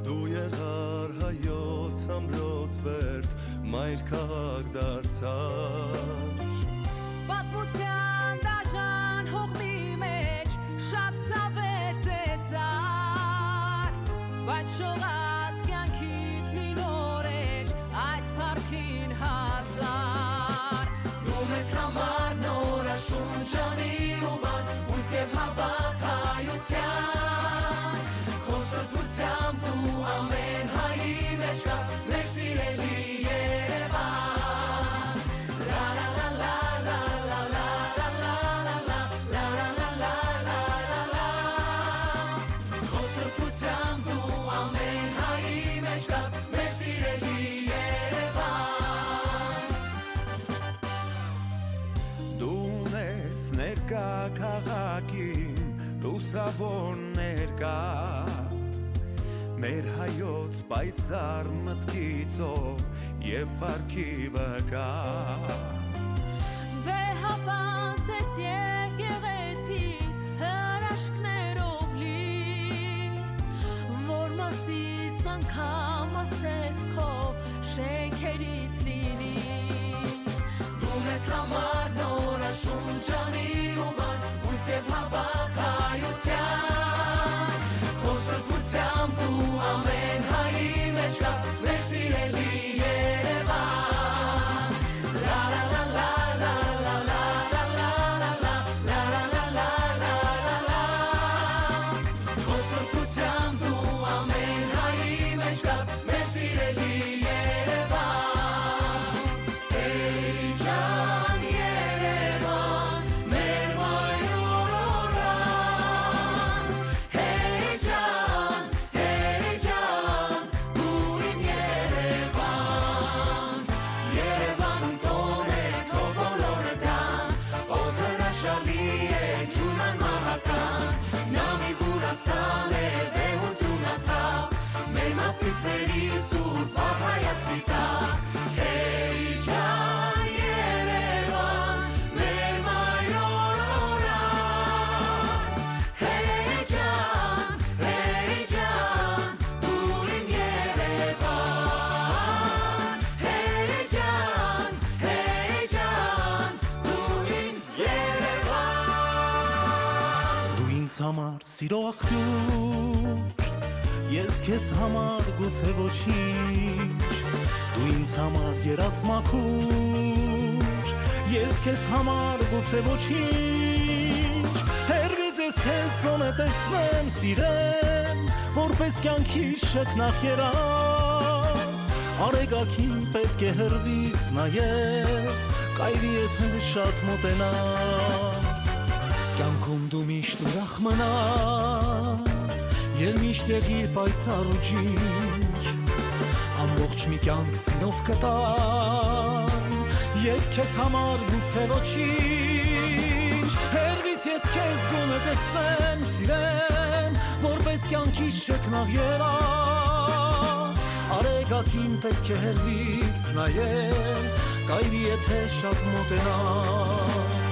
դու եղար հայոց ամրոց բերդ մայր քաղաք դարձար պատմության կա քաղաքին լուսավոր ներկա մեր հայոց պայծառ մտքիցով եւ վարքի վկա Վեհապանց ես եւ գեղեցիկ հրաշքներով լի որ մասից անգամ ասես քո շենքերից լինի Դու ես համար նոր շունչանի ուղան ույս եւ հավատ հայության Քո սրբությամբ դու ամեն հայի մեջ կաս մեր սիրելի Երևան La la la la la la la la la la la la la la Քո սրբությամբ դու ամեն հայի մեջ կաս մեր սիրելի Երևան Hey ջան Երևան մեր մայորան Hey ջան դու իմ Երևան Երևանում տոն է թող բոլորը տան Օդը հրաշալի է ջուրան մահական Նամի Բուրաստան է վեհություն աթափ Մեր մասիսների սուրբ վաղ հայացքի տակ Hey ջան Երևան մեր մայորան Hey ջան դու իմ Երևան Hey ջան դու իմ Երևան Դու ինձ համար սիրո աղբյուր Ես քեզ համար գուցե ոչինչ Դու ինձ համար երազմաքուր Ես քեզ համար գուցե ոչինչ Հերվից ես քեզ գոնե տեսնեմ սիրեմ Որպես կյանքի շքնախ երազ Արեգակին պետք է հերվից նայել Կայրի եթե շատ մոտենաս Կյանքում դու միշտ ուրախ մնար Եվ միշտ եղիր պայծառ ու ջինջ Ամբողջ մի կյանք սիրով կտամ Ես քեզ համար գուցե ոչինչ Հերվից ես քեզ գոնե տեսնեմ սիրեմ Որպես կյանքի շքնավ երազ Արեգակին պետք է հերվից նայել Կայրի եթե շատ մոտենաս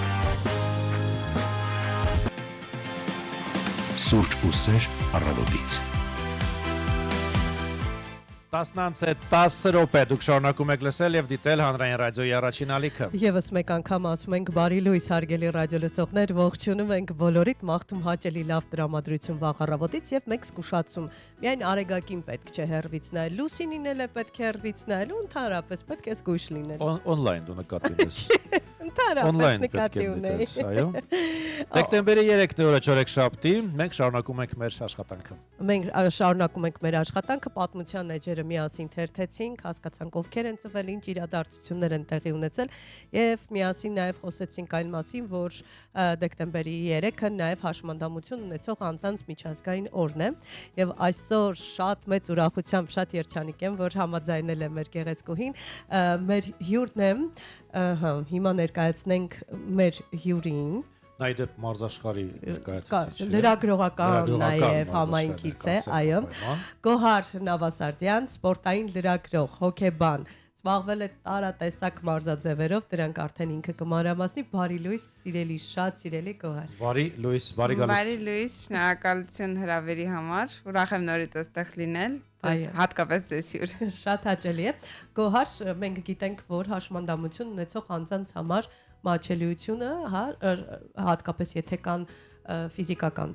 Սուրճ ու սեր առավոտից 10:10 րոպե դուք շարունակում եք լսել եւ դիտել հանրային ռադիոյի առաջին ալիքը։ Եվս մեկ անգամ ասում ենք բարի լույս հարգելի ռադիոլսողներ, ողջունում ենք բոլորիդ, մաղթում հաճելի լավ տրամադրություն վաղ առավոտից եւ մեկ զգուշացում։ Միայն արեգակին պետք չէ հերվից նայել, լուսինին էլ է պետք է հերվից նայել, ու ընդհանրապես պետք է զգույշ լինել։ Օնլայն դու նկատի ունես։ Ընդհանրապես նկատի ունեի։ Այո։ Դեկտեմբերի 3-ն օրը չորեքշաբթի մենք շարունակում ենք մեր աշխատանքը։ Մենք շարունակում ենք մեր աշխատանքը, պատմության էջերը միասին թերթեցինք, հասկացանք ովքեր են ծվել, ինչ իրադարձություններ են տեղի ունեցել եւ միասին նաեւ խոսեցինք այն մասին, որ դեկտեմբերի 3-ը նաեւ հաշմանդամություն ունեցող անձանց միջազգային օրն է եւ այսօր շատ մեծ ուրախությամբ շատ երջանիկ եմ, որ համաձայնել է մեր գեղեցկուհին, մեր հյուրն է, հիմա ներկայացնենք մեր հյուրին Նայդեպ մարզաշխարհի ներկայացուցիչ լրագրողական նաև համայնքից է, այո, Գոհար Նավասարդյան, սպորտային լրագրող, հոկեբան, զբաղվել է տարատեսակ մարզաձևերով, դրանք արդեն ինքը կմանրամասնի, բարի լույս, սիրելի, շատ սիրելի Գոհար։ Բարի լույս, բարի գալուստ։ Բարի լույս, շնորհակալություն հրավերի համար, ուրախ եմ նորից այստեղ լինել, հատկապես ձեզ հյուր։ Շատ հաճելի է։ Գոհար, մենք գիտենք, որ հաշմանդամություն ունեցող անձանց համար մաչելիությունը, հատկապես եթե կան ֆիզիկական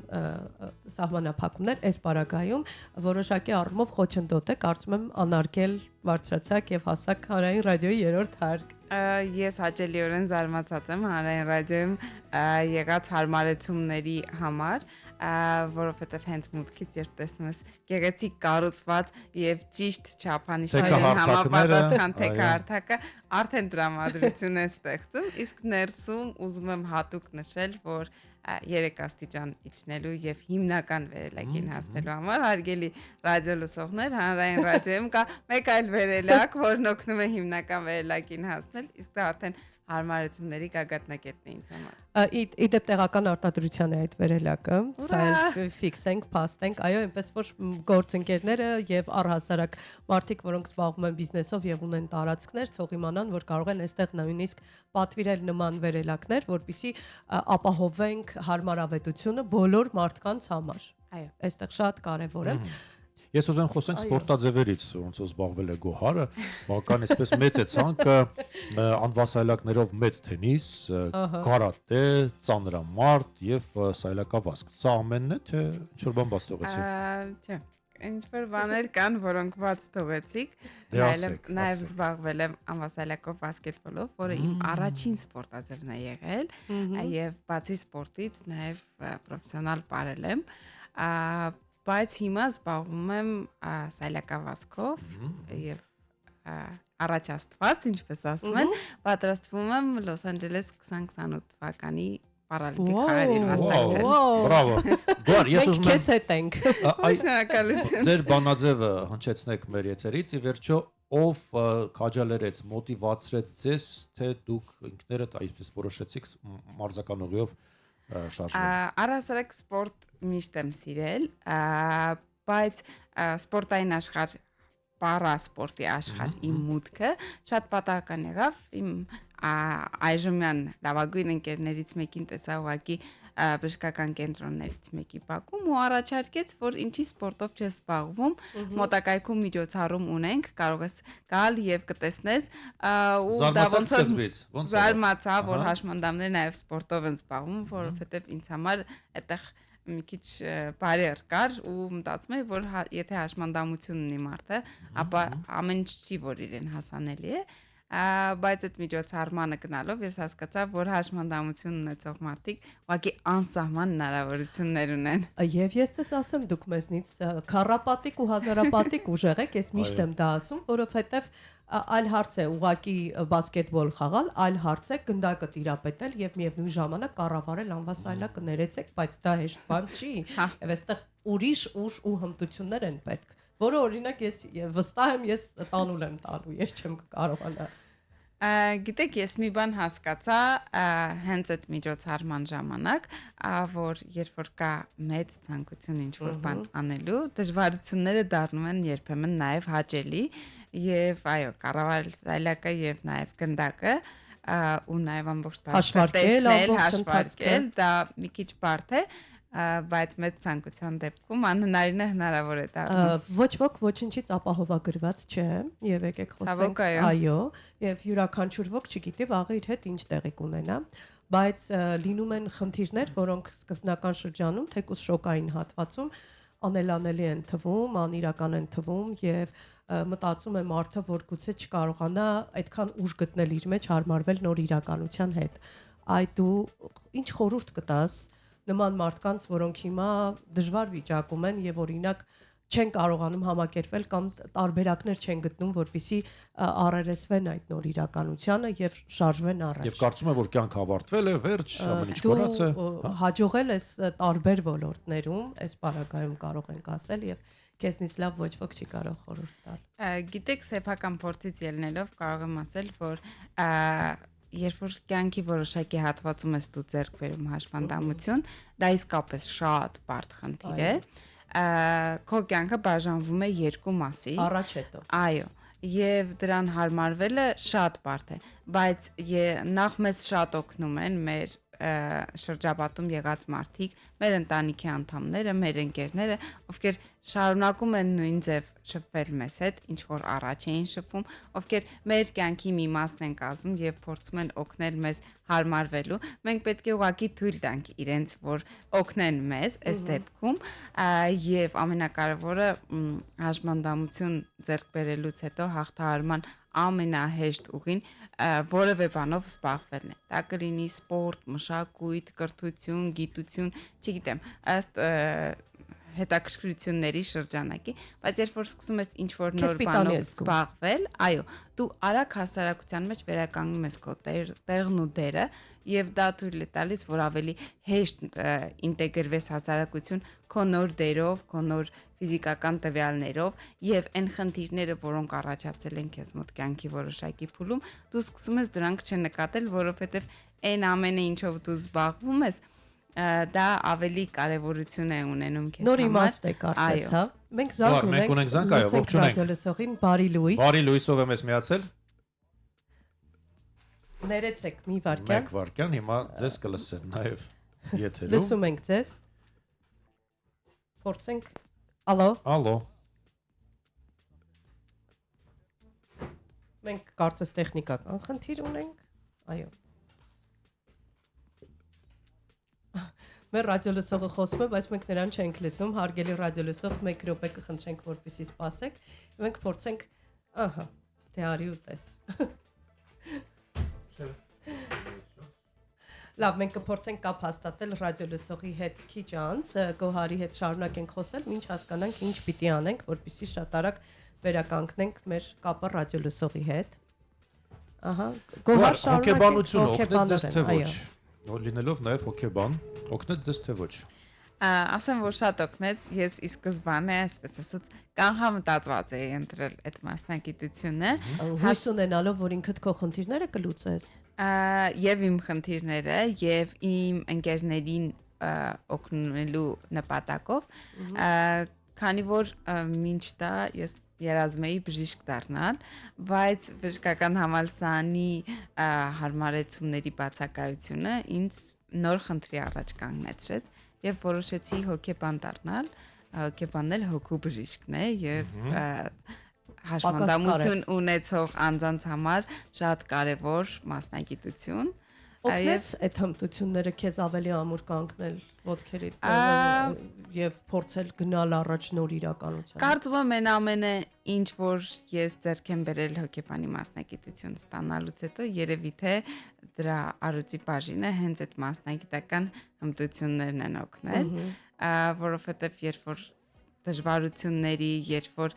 սահմանափակումներ, այս պարագայում որոշակի առումով խոչընդոտ է, կարծում եմ անարգել բարձրացակ եւ հասակ հանրային ռադիոյի 3-րդ հարկ։ Ես հաճելիորեն զարմացած եմ հանրային ռադիոյում եղած հարմարեցումների համար, որովհետև հենց մուտքից երբ տեսնում ես գեղեցիկ կառուցված եւ ճիշտ չափանիշներին համապատասխան թեքահարթակը արդեն տրամադրություն է ստեղծում, իսկ ներսում ուզում եմ հատուկ նշել, որ 3 աստիճան իջնելու եւ հիմնական վերելակին հասնելու համար հարգելի ռադիոլսողներ հանրային ռադիոյում կա մեկ այլ վերելակ, որն օգնում է հիմնական վերելակին հասնել դարձնել, իսկ դա արդեն հարմարությունների գագաթնակետն է ինձ համար։ Իդեպ տեղական արտադրության է այդ վերելակը, սա էլ ֆիքսենք, փաստենք, այո, այնպես որ գործընկերները եւ առհասարակ մարդիկ, որոնք զբաղվում են բիզնեսով եւ ունեն տարածքներ, թող իմանան, որ կարող են այստեղ նույնիսկ պատվիրել նման վերելակներ, որպեսզի ապահովենք հարմարավետությունը բոլոր մարդկանց համար։ Այո։ Այստեղ շատ կարեւոր է։ Ես ուզում եմ խոսենք սպորտաձևերից, ոնց որ զբաղվել է Գոհարը, բավական այսպես մեծ է ցանկը անվասայլակներով մեծ թենիս, կարատե, ծանրամարտ եւ սայլակավազք։ Սա ամենն է, թե ինչ որ բան բաց թողեցի։ Չէ, ինչ որ բաներ կան, որոնք բաց թողեցիք։ Նաև զբաղվել եմ անվասայլակով բասկետբոլով, որը իմ առաջին սպորտաձևն է եղել, եւ բացի սպորտից նաև պրոֆեսիոնալ ապրել եմ։ Բայց հիմա զբաղվում եմ սայլակավազքով եւ առաջ Աստված, ինչպես ասում են, պատրաստվում եմ Լոս Անջելես 2028 թվականի պարալիմպիկ խաղերին մասնակցել։ Բրավո։ Գոհար, ես ուզում եմ քեզ հետ ենք։ Շնորհակալություն։ Ձեր բանաձևը հնչեցնեք մեր եթերից, ի վերջո ով քաջալերեց, մոտիվացրեց ձեզ, թե դուք ինքներդ այսպես որոշեցիք մարզական ուղիով շարժվել։ Առհասարակ սպորտ միշտ եմ սիրել, բայց սպորտային աշխարհ, պարասպորտի աշխարհ իմ մուտքը շատ պատահական եղավ։ Իմ այժմյան լավագույն ընկերներից մեկին տեսա ուղղակի բժշկական կենտրոններից մեկի Բաքում ու առաջարկեց, որ ինչի սպորտով չես զբաղվում, մոտակայքում միջոցառում ունենք, կարող ես գալ եւ կտեսնես ու դա ոնց որ զարմացա, որ հաշմանդամները նաեւ սպորտով են զբաղվում, որովհետեւ ինձ համար այդտեղ մի քիչ բարեր կար ու մտածում եմ, որ եթե հաշմանդամություն ունի մարդը, ապա ամեն ինչ չի, որ իրեն հասանելի է, բայց այդ միջոցառմանը գնալով ես հասկացա, որ հաշմանդամություն ունեցող մարդիկ ուղղակի անսահման հնարավորություններ ունեն։ Եվ ես ցես ասեմ, դուք մեզնից քառապատիկ ու հազարապատիկ ուժեղ եք, ես միշտ եմ դա ասում, որովհետև այլ հարց է ուղղակի բասկետբոլ խաղալ, այլ հարց է գնդակը տիրապետել եւ միևնույն ժամանակ կառավարել անվասայլակը ներեցեք, բայց դա հեշտ բան չի։ Եվ այստեղ ուրիշ ուժ ու հմտություններ են պետք, որը օրինակ ես վստահ եմ, ես տանուլ եմ տալու, ես չեմ կարողանա։ Գիտեք, ես մի բան հասկացա հենց այդ միջոցառման ժամանակ, որ երբ որ կա մեծ ցանկություն ինչ-որ բան անելու, դժվարությունները դառնում են երբեմն նաև հաճելի, եւ այո, կառավարել սայլակը եւ նաև գնդակը ու նաև ամբողջ հաշվարկել, դա մի քիչ բարդ է, բայց մեծ ցանկության դեպքում անհնարին է հնարավոր է դառնում։ Ոչ ոք ոչինչից ապահովագրված չէ, եւ եկեք խոսենք, այո, եւ յուրաքանչյուր ոք չգիտի վաղը իր հետ ինչ տեղի կունենա, բայց լինում են խնդիրներ, որոնք սկզբնական շրջանում թեկուզ շոկային հատվածում անելանելի են թվում, անիրական են թվում եւ մտածում է մարդը, որ գուցե չկարողանա այդքան ուժ գտնել իր մեջ հարմարվել նոր իրականության հետ։ Այդ դու ինչ խորհուրդ կտաս նման մարդկանց, որոնք հիմա դժվար վիճակում են եւ օրինակ չեն կարողանում համակերպվել կամ տարբերակներ չեն գտնում, որպեսզի առերեսվեն այդ նոր իրականությանը եւ շարժվեն առաջ։ Եվ կարծում եմ, որ կյանք ավարտվել է, վերջ, ամեն ինչ կորած է։ Հաջողել ես տարբեր ոլորտներում, այս պարագայում կարող ենք ասել եւ քեզնից լավ ոչ ոք չի կարող խորհուրդ տալ։ Գիտեք, սեփական փորձից ելնելով կարող եմ ասել, որ երբ որ կյանքի որոշակի հատվածում ես դու ձեռք բերում հաշմանդամություն, դա իսկապես շատ բարդ խնդիր է։ Քո կյանքը բաժանվում է երկու մասի։ Առաջ հետո։ Այո, եւ դրան հարմարվելը շատ բարդ է, բայց նախ մեզ շատ օգնում են մեր շրջապատում եղած մարդիկ, մեր ընտանիքի անդամները, մեր ընկերները, ովքեր շարունակում են նույն ձև շփվել մեզ հետ, ինչ որ առաջ էին շփվում, ովքեր մեր կյանքի մի մասն են կազմում եւ փորձում են օգնել մեզ հարմարվելու։ Մենք պետք է ուղղակի թույլ տանք իրենց, որ օգնեն մեզ այս դեպքում, եւ ամենակարևորը հաշմանդամություն ձեռք բերելուց հետո հաղթահարման ամենահեշտ ուղին որևէ բանով զբաղվելն է։ Դա կլինի սպորտ, մշակույթ, կրթություն, գիտություն, չգիտեմ, ըստ հետաքրքրությունների շրջանակի, բայց երբ որ սկսում ես ինչ որ նոր պիտանի բանով ես զգում։ զբաղվել, այո, դու արագ հասարակության մեջ վերականգնում ես քո տեղն ու դերը եւ դա թույլ է տալիս, որ ավելի հեշտ ինտեգրվես հասարակություն քո նոր դերով, քո նոր ֆիզիկական տվյալներով եւ այն խնդիրները, որոնք առաջացել են քեզ մոտ կյանքի որոշակի փուլում, դու սկսում ես դրանք չնկատել, որովհետեւ այն ամենը ինչով դու զբաղվում ես դա ավելի կարևորություն է ունենում քեզ համար։ Նոր իմաստ է կարծես, հա։ Մենք զանգ մենք ունենք զանգ, այո, ողջունենք։ Ռադիոլսողին Բարի Լուիս։ Բարի Լուիսով եմ ես միացել։ Ներեցեք մի վարքյան։ Մեկ վարքյան, հիմա ձեզ կլսեն նաև եթերում։ Լսում ենք ձեզ։ Փորձենք։ Ալո։ Ալո։ Մենք կարծես տեխնիկական խնդիր ունենք։ Այո։ Մեր ռադիոլսողը խոսում է, բայց մենք նրան չենք լսում։ Հարգելի ռադիոլսող, 1 րոպե կխնդրենք, որպեսզի սպասեք։ Մենք փորձենք, ահա, թե արի ու տես։ Լավ, մենք կփորձենք կապ հաստատել ռադիոլսողի հետ քիչ անց, Գոհարի հետ շարունակենք խոսել, ինչ հասկանանք, ինչ պիտի անենք, որպեսզի շատ արագ վերականգնենք մեր կապը ռադիոլսողի հետ։ Ահա, Գոհար հոգեբանությունը օգնեց ձեզ թե ոչ։ Որ լինելով նաև հոգեբան, օգնեց ձեզ թե ոչ։ Ասեմ, որ շատ օգնեց, ես ի սկզբանե, այսպես ասած, կանխամտածված էի ընտրել այդ մասնագիտությունը, հույս ունենալով, որ ինքդ քո խնդիրները կլուծես։ Եվ իմ խնդիրները, եւ իմ ընկերներին օգնելու նպատակով, քանի որ մինչ դա ես երազում էի բժիշկ դառնալ, բայց բժշկական համալսարանի հարմարեցումների բացակայությունը ինձ նոր խնդրի առաջ կանգնեցրեց եւ որոշեցի հոգեբան դառնալ, հոգեբանն էլ հոգու բժիշկն է եւ հաշմանդամություն ունեցող անձանց համար շատ կարեւոր մասնագիտություն։ Օգնեց այդ հմտությունները քեզ ավելի ամուր կանգնել ոտքերիդ եւ փորձել գնալ առաջ նոր իրականության։ Կարծում եմ այն ամենը, ինչ որ ես ձեռք եմ բերել հոգեբանի մասնագիտություն ստանալուց հետո, երևի թե դրա առողջի բաժինը հենց այդ մասնագիտական հմտություններն են օգնել, որովհետեւ երբ որ դժվարությունների, երբ որ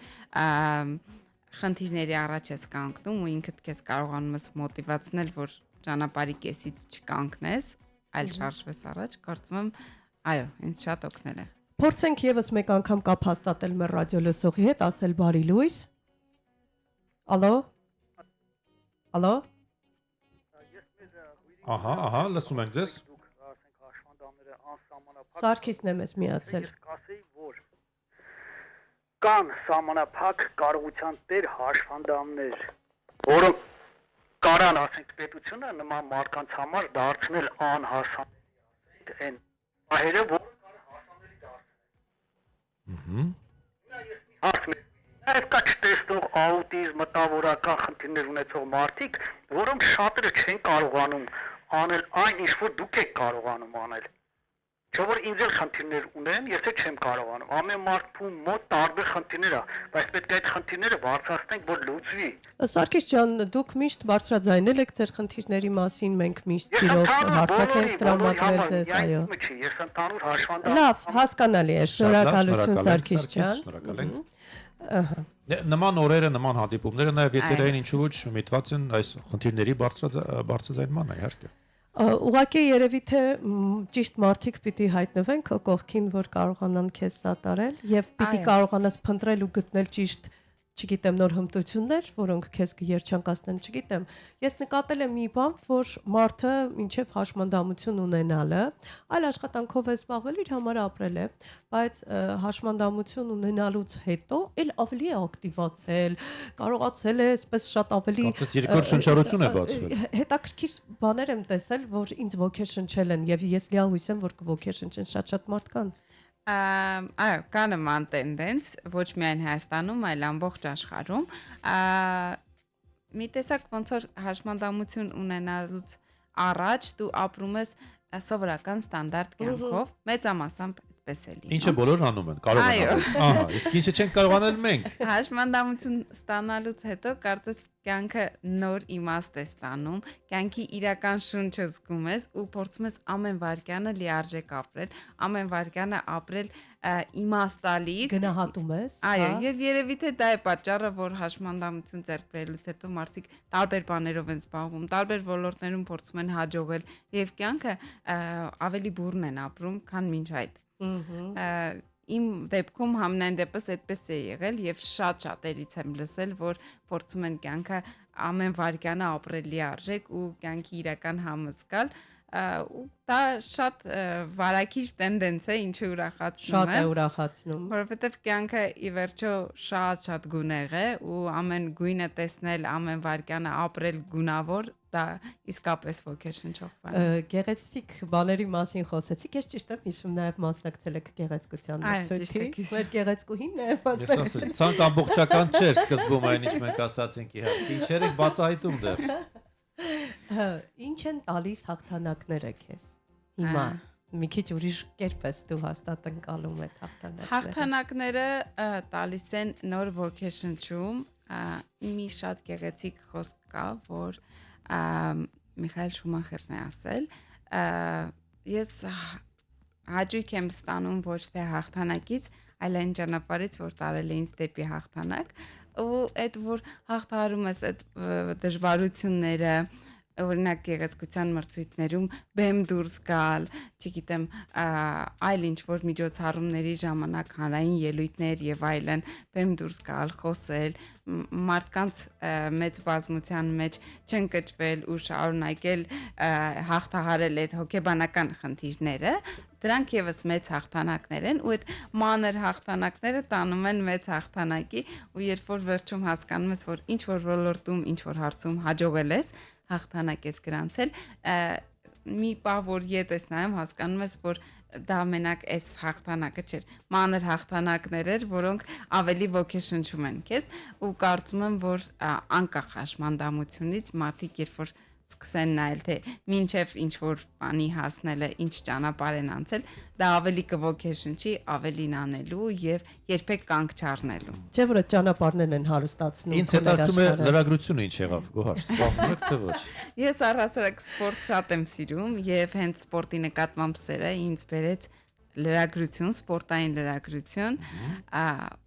խնդիրների առաջ ես կանգնում ու ինքդ քեզ կարողանում ես մոտիվացնել, որ ճանապարհի կեսից չկանգնես, այլ շարժվես առաջ, կարծում եմ, այո, ինձ շատ օգնել է։ Փորձենք եւս մեկ անգամ կապ հաստատել մեր ռադիոլսողի հետ, ասել Բարի Լուիս։ Ալո։ Ալո։ Ահա, լսում ենք ձեզ։ Սարգիսն եմ ես միացել։ Կասեի, որ կան սահմանափակ կարողության տեր հաշվանդամներ, որոնք կարան, ասենք, պետությունը նման մարդկանց համար դարձնել անհասանելի այն հայերը, որ հասանելի դարձնել։ Նաև կա չտեսնող աուտիզմ, մտավորական խնդիրներ ունեցող մարդիկ, որոնք շատերը չեն կարողանում անել այն, ինչ որ դուք եք կարողանում անել։ Չէ՞ որ ինձ էլ խնդիրներ ունեն, ես էլ չեմ կարողանում։ Ամեն մարդու մոտ տարբեր խնդիրներ ա, բայց պետք է այդ խնդիրները բարձրացնենք, որ լուծվի։ Սարգիս ջան, դուք միշտ բարձրաձայնել եք ձեր խնդիրների մասին, մենք միշտ սիրով հարթակ ենք տրամադրել ձեզ, այո։ Ես ընդհանուր հաշվանդամ։ Լավ, հասկանալի է, շնորհակալություն Սարգիս ջան։ Շնորհակալ ենք։ Նման օրերը, նման հանդիպումները նաև եթերային ինչու ոչ միտված են այս խնդիրների բարձրաձայնման, իհարկե։ Ուղղակի երևի թե ճիշտ մարդիկ պիտի հայտնվեն քո կողքին, որ կարողանան քեզ սատարել եւ պիտի կարողանաս փնտրել ու գտնել ճիշտ, չգիտեմ, նոր հմտություններ, որոնք քեզ կերջանկացնեն, չգիտեմ։ Ես նկատել եմ մի բան, որ մարդը մինչև հաշմանդամություն ունենալը, այլ աշխատանքով է զբաղվել, իր համար ապրել է, բայց հաշմանդամություն ունենալուց հետո էլ ավելի է ակտիվացել, կարողացել է այսպես շատ ավելի Կարծես երկրորդ շնչառություն է բացվել։ Հետաքրքիր բաներ եմ տեսել, որ ինձ ոգեշնչել են եւ ես լիահույս եմ, որ կոգեշնչեն շատ մարդկանց։ Այո, կա նման տենդենց, ոչ միայն Հայաստանում, այլ ամբողջ աշխարհում։ Մի տեսակ ոնց որ հաշմանդամություն ունենալուց առաջ դու ապրում ես սովորական ստանդարտ կյանքով, մեծամասամբ այդպես է լինում։ Ինչը բոլորը անում են, կարող են անել։ Ահա, իսկ ինչը չեն կարող անել մենք։ Հաշմանդամություն ստանալուց հետո կարծես կյանքը նոր իմաստ է ստանում, կյանքի իրական շունչը զգում ես ու փորձում ես ամեն վայրկյանը լիարժեք ապրել, ամեն վայրկյանը ապրել իմաստալից։ Գնահատում ես։ Այո, եւ երևի թե դա է պատճառը, որ հաշմանդամություն ձեռք բերելուց հետո մարդիկ տարբեր բաներով են զբաղվում, տարբեր ոլորտներում փորձում են հաջողել եւ կյանքը ավելի բուրն են ապրում, քան մինչ այդ։ Իմ դեպքում համենայն դեպս այդպես է եղել եւ շատ շատերից եմ լսել, որ փորձում են կյանքը ամեն վայրկյանը ապրել լիարժեք ու կյանքի իրական համը զգալ, ու դա շատ վարակիչ տենդենս է, ինչը ուրախացնում է։ Շատ է ուրախացնում։ Որովհետև կյանքը ի վերջո շատ գունեղ է ու ամեն գույնը տեսնել, ամեն վայրկյանը ապրել գունավոր, դա իսկապես ոգեշնչող բան է։ Գեղեցիկ բաների մասին խոսեցիք, ես ճիշտ եմ հիշում նաև մասնակցել եք գեղեցկության մրցույթին։ Մեր գեղեցկուհին նաև մասնակցել։ Ես ցանկ ամբողջական չէր սկզբում այն ինչ մենք ասացինք իհարկե։ Ինչեր եք բացահայտում դեռ։ Ինչ են տալիս հաղթանակները քեզ հիմա։ Մի քիչ ուրիշ կերպ ես դու հաստատ ընկալում այդ հաղթանակները։ Հաղթանակները տալիս են նոր ոգեշնչում, մի շատ գեղեցիկ խոսք կա, որ Միխայել Շումախերն է ասել, ես հաճույք եմ ստանում ոչ թե հաղթանակից, այլ այն ճանապարհից, որ տարել է ինձ դեպի հաղթանակ, ու այդ որ հաղթահարում ես այդ դժվարությունները, օրինակ գեղեցկության մրցույթներում բեմ դուրս գալ, չգիտեմ, այլ ինչ որ միջոցառումների ժամանակ հանրային ելույթներ եւ այլն, բեմ դուրս գալ, խոսել, մարդկանց մեծ բազմության մեջ չընկճվել ու շարունակել հաղթահարել այդ հոգեբանական խնդիրները, դրանք եւս մեծ հաղթանակներ են ու այդ մանր հաղթանակները տանում են մեծ հաղթանակի ու երբ որ վերջում հասկանում ես, որ ինչ որ ոլորտում, ինչ որ հարցում հաջողել ես, հաղթանակ ես գրանցել, մի պահ որ ետ ես նայում հասկանում ես, որ դա մենակ այս հաղթանակը չէր, մանր հաղթանակներ էր, որոնք ավելի ոգեշնչում են քեզ ու կարծում եմ, որ անկախ հաշմանդամությունից մարդիկ երբ որ սկսեն նայել թե մինչև ինչ որ բանի հասնելը ինչ ճանապարհ են անցել, դա ավելի կոգեշնչի ավելին անելու եւ երբեք կանգ չառնելու։ Չէ՞ որ այդ ճանապարհներն են հարստացնում։ Ինձ հետաքրքրում է լրագրությունը ինչ եղավ, Գոհար, զբաղվում եք թե ոչ։ Ես առհասարակ սպորտ շատ եմ սիրում եւ հենց սպորտի նկատմամբ սերը ինձ բերեց լրագրություն, սպորտային լրագրություն,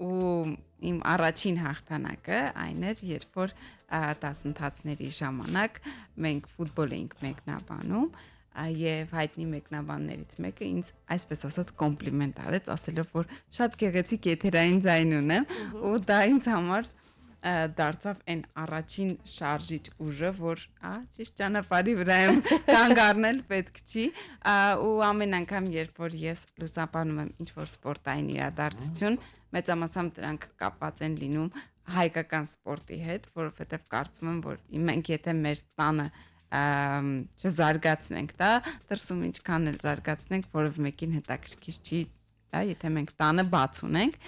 ու իմ առաջին հաղթանակը այն էր, երբ որ դասընթացների ժամանակ մենք ֆուտբոլ էինք մեկնաբանում եւ հայտնի մեկնաբաններից մեկը ինձ այսպես ասած կոմպլիմենտ արեց, ասելով որ շատ գեղեցիկ եթերային ձայն ունեմ ու դա ինձ համար դարձավ այն առաջին շարժիչ ուժը, որ ճիշտ ճանապարհի վրա եմ կանգ առնել, պետք չի, ու ամեն անգամ երբ որ ես լուսաբանում եմ ինչ որ սպորտային իրադարձություն, մեծամասամբ դրանք կապված են լինում հայկական սպորտի հետ, որովհետև կարծում եմ, որ մենք եթե մեր տանը չզարգացնենք դա, դրսում ինչքան էլ զարգացնենք, որևէ մեկին հետաքրքիր չի, եթե մենք տանը բաց ունենք,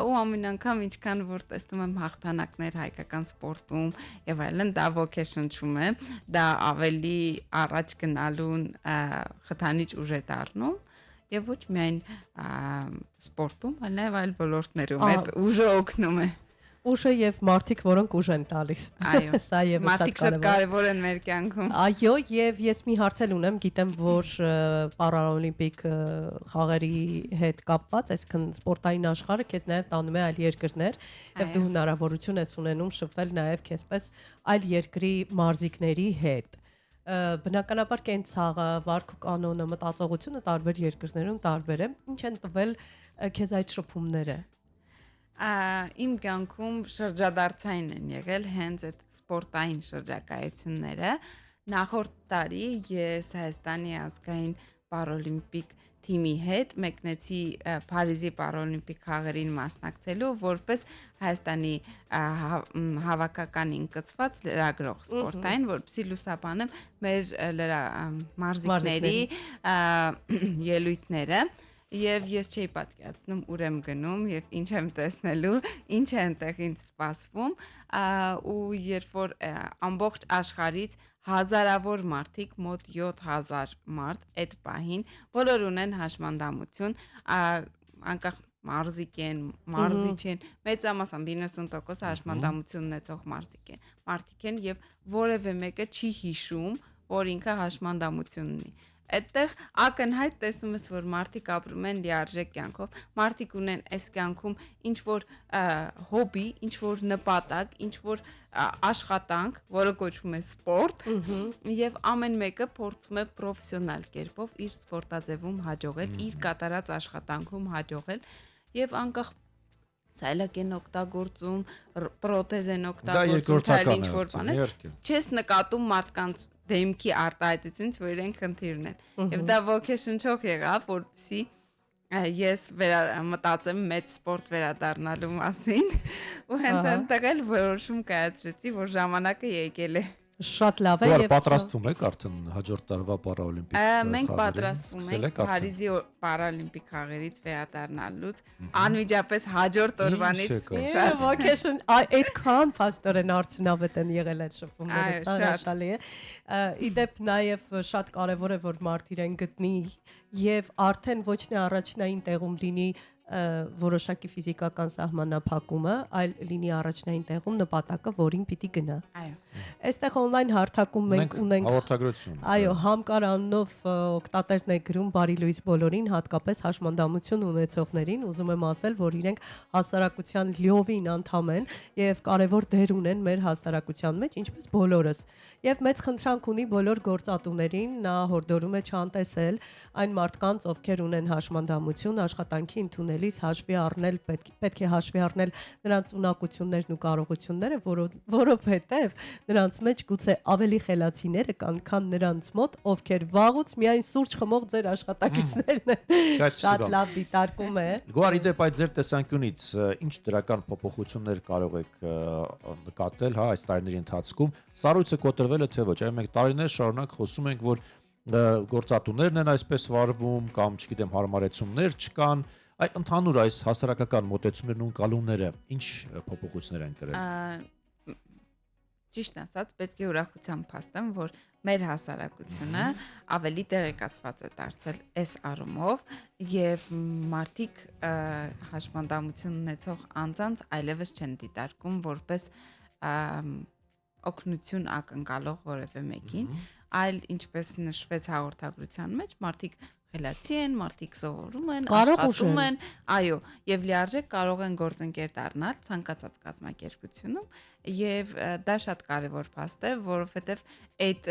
ու ամեն անգամ ինչքան որ տեսնում եմ հաղթանակներ հայկական սպորտում եւ այլն, դա ոգեշնչում է, դա ավելի առաջ գնալուն խթանիչ ուժ է դառնում եւ ոչ միայն սպորտում, այլ նաեւ այլ ոլորտներում այդ ուժը օգնում է։ Ուժը եւ մարդիկ, որոնք ուժ են տալիս։ Այո, սա եւս մարդիկ շատ կարեւոր են մեր կյանքում։ Այո, եւ ես մի հարց էլ ունեմ, գիտեմ, որ պարաօլիմպիկ խաղերի հետ կապված, այսինքն սպորտային աշխարհը քեզ նաեւ տանում է այլ երկրներ, եւ դու հնարավորություն ես ունենում շփվել նաեւ քեզպես այլ երկրի մարզիկների հետ։ Բնականաբար կենցաղը, վարք ու կանոնը, մտածողությունը տարբեր երկրներում տարբեր է։ Ինչ են տվել քեզ այդ շփումները։ Իմ կյանքում շրջադարձային են եղել հենց այդ սպորտային շրջակայությունները։ Նախորդ տարի ես Հայաստանի ազգային պարաօլիմպիկ թիմի հետ մեկնեցի Փարիզի պարաօլիմպիկ խաղերին մասնակցելու որպես Հայաստանի հավաքականին կցված լրագրող սպորտային, որպեսզի լուսաբանեմ մեր մարզիկների ելույթները։ Եվ ես չէի պատկերացնում ուր եմ գնում եւ ինչ եմ տեսնելու, ինչ է այնտեղ ինձ սպասվում, ու երբ որ ամբողջ աշխարհից հազարավոր մարդիկ, մոտ 7000 մարդ այդ պահին, բոլոր ունեն հաշմանդամություն, անկախ մարզիկ են, մարզիչ են, մեծամասամբ 90% հաշմանդամություն ունեցող մարդիկ են եւ որևէ մեկը չի հիշում, որ ինքը հաշմանդամություն ունի։ Այդտեղ ակնհայտ տեսնում ես, որ մարդիկ ապրում են լիարժեք կյանքով, մարդիկ ունեն այս կյանքում ինչ որ հոբի, ինչ որ նպատակ, ինչ որ աշխատանք, որը կոչվում է սպորտ, եւ ամեն մեկը փորձում է պրոֆեսիոնալ կերպով իր սպորտաձևում հաջողել, իր կատարած աշխատանքում հաջողել եւ անկախ ցայլակ են օգտագործում, պրոթեզ են օգտագործում, թայլ ինչ որ բաներ, չես նկատում մարդկանց դեմքի արտահայտությունից, որ իրենք խնդիրն են։ Եվ դա ոգեշնչող եղավ, որպեսզի ես մտածեմ մեծ սպորտ վերադառնալու մասին ու հենց այնտեղ էլ որոշում կայացրեցի, որ ժամանակը եկել է։ Շատ լավ է եւ պատրաստվում եք արդեն հաջորդ տարվա պարաօլիմպիկ խաղերին։ Մենք պատրաստվում ենք Փարիզի պարաօլիմպիկ խաղերից վերադառնալուց անմիջապես հաջորդ օրվանից սկսած։ Ոգեշն այդքան փաստորեն արդյունավետ են եղել այդ շփումները, սա հրաշալի է։ Իդեպ նաեւ շատ կարեւոր է, որ մարդ իրեն գտնի եւ արդեն ոչ թե առաջնային տեղում լինի որոշակի ֆիզիկական սահմանափակումը, այլ լինի առաջնային տեղում նպատակը, որին պիտի գնա։ Այո։ Այստեղ on-line հարթակում մենք ունենք հաղորդագրություն։ Այո, համկարանով օգտատերն է գրում բարի լույս բոլորին, հատկապես հաշմանդամություն ունեցողներին, ուզում եմ ասել, որ իրենք հասարակության լիովին անդամ են եւ կարեւոր դեր ունեն մեր հասարակության մեջ, ինչպես բոլորս։ Եւ մեծ խնդրանք ունի բոլոր գործատուներին, նա հորդորում է չանտեսել այն մարդկանց, ովքեր ունեն հաշմանդամություն, աշխատանքի ընդունելիս հաշվի առնել, պետք է հաշվի առնել նրանց ունակություններն ու կարողությունները, որովհետեւ նրանց մեջ գուցե ավելի խելացիները կան, քան նրանց մոտ, ովքեր վաղուց միայն սուրճ խմող ձեր աշխատակիցներն են։ Շատ լավ դիտարկում է։ Գոհար, իդեպ այդ ձեր տեսանկյունից ինչ դրական փոփոխություններ կարող եք նկատել, հա, այս տարիների ընթացքում։ Սառույցը կոտրվել է թե ոչ, այո, մենք տարիներ շարունակ խոսում ենք, որ գործատուներն են այսպես վարվում կամ, չգիտեմ, հարմարեցումներ չկան, այ ընդհանուր այս հասարակական մոտեցումներն ու կանոնները ինչ փոփոխություններ են կրել։ Ճիշտ ասած, պետք է ուրախությամբ փաստեմ, որ մեր հասարակությունը ավելի տեղեկացված է դարձել այս առումով եւ մարդիկ հաշմանդամություն ունեցող անձանց այլևս չեն դիտարկում որպես օգնություն ակնկալող որևէ մեկին, այլ ինչպես նշվեց հաղորդագրության մեջ, մարդիկ խելացի են, մարդիկ սովորում են, աշխատում են, այո, եւ լիարժեք կարող են գործընկեր դառնալ ցանկացած կազմակերպությունում եւ դա շատ կարեւոր փաստ է, որովհետեւ այդ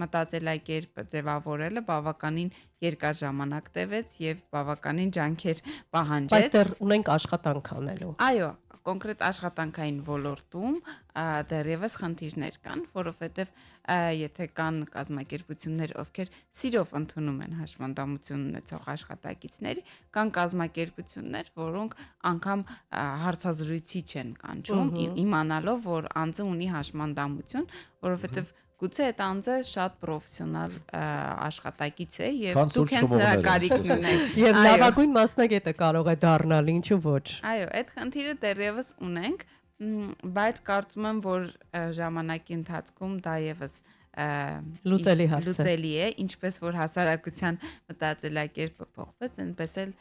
մտածելակերպը ձևավորելը բավականին երկար ժամանակ տևեց եւ բավականին ջանքեր պահանջեց։ Բայց դեռ ունենք աշխատանք անելու։ Այո, կոնկրետ աշխատանքային ոլորտում դեռևս խնդիրներ կան, որովհետև եթե կան կազմակերպություններ, ովքեր սիրով ընդունում են հաշմանդամություն ունեցող աշխատակիցների, կան կազմակերպություններ, որոնք անգամ հարցազրույցի չեն կանչում, իմանալով, որ անձը ունի հաշմանդամություն, որովհետև գուցե այդ անձը շատ պրոֆեսիոնալ աշխատակից է եւ դուք հենց նրա կարիքն ունեք եւ լավագույն մասնագետը կարող է դառնալ, ինչու ոչ։ Այո, այդ խնդիրը դեռևս ունենք, բայց կարծում եմ, որ ժամանակի ընթացքում դա եւս լուծելի է, ինչպես որ հասարակության մտածելակերպը փոխվեց, այնպես էլ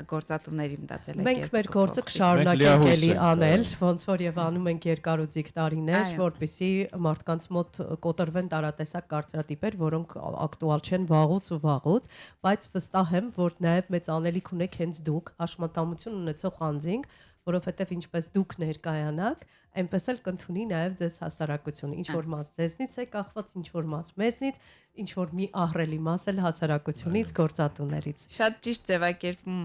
գործատուների մտածելակերպը։ Մենք մեր գործը կշարունակենք էլի անել, ոնց որ եւ անում ենք երկարուձիգ տարիներ, որպեսզի մարդկանց մոտ կոտրվեն տարատեսակ կարծրատիպեր, որոնք ակտուալ չեն վաղուց ու վաղուց, բայց վստահ եմ, որ նաեւ մեծ անելիք ունեք հենց դուք, հաշմանդամություն ունեցող անձինք, որովհետեւ ինչպես դուք ներկայանաք, այնպես էլ կընդունի նաև ձեզ հասարակությունը, ինչ որ մաս ձեզնից է կախված, ինչ որ մաս մեզնից, ինչ որ մի ահռելի մաս էլ հասարակությունից, գործատուներից։ Շատ ճիշտ ձևակերպում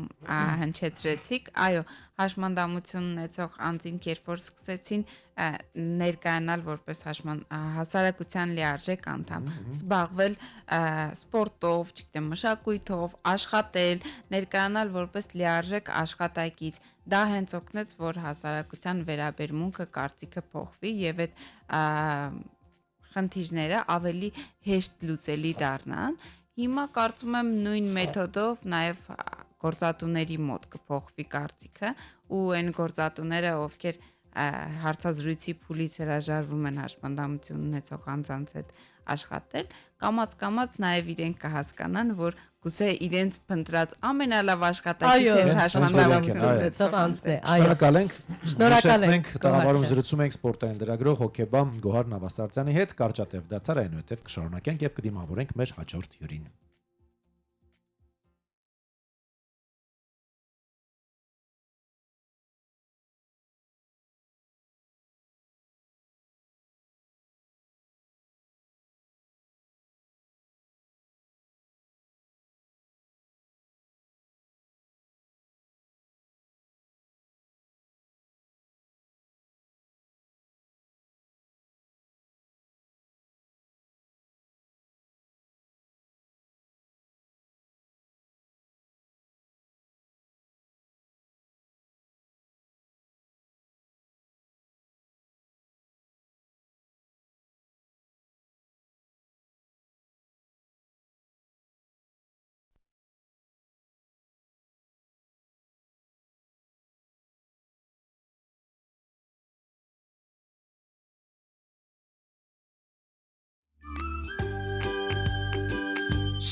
հնչեցրեցիք, այո, հաշմանդամություն ունեցող անձինք երբ որ սկսեցին ներկայանալ որպես հասարակության լիարժեք անդամ, զբաղվել սպորտով, չգիտեմ, մշակույթով, աշխատել, ներկայանալ որպես լիարժեք աշխատակից, դա հենց օգնեց, որ հասարակության վերաբերմունքը, կարծիքը փոխվի եւ այդ խնդիրները ավելի հեշտ լուծելի դառնան։ Հիմա կարծում եմ նույն մեթոդով նաև գործատուների մոտ կփոխվի կարծիքը ու այն գործատուները, ովքեր հարցազրույցի փուլից հրաժարվում են հաշմանդամություն ունեցող անձանց հետ աշխատել, կամած նաև իրենք կհասկանան, որ գուցե իրենց փնտրած ամենալավ աշխատակից հենց հաշվանդամություն ունեցող անձն է։ Այո։ Շնորհակալ ենք։ Շնորհակալ ենք, Տաղավարում Գոհար զրուցում ենք սպորտային լրագրող հոկեբան Գոհար Նավաստարցյանի հետ, կարճատև դադար, այնուհետև կշարունակենք եւ կդիմավորենք մեր հաջորդ հյուրին։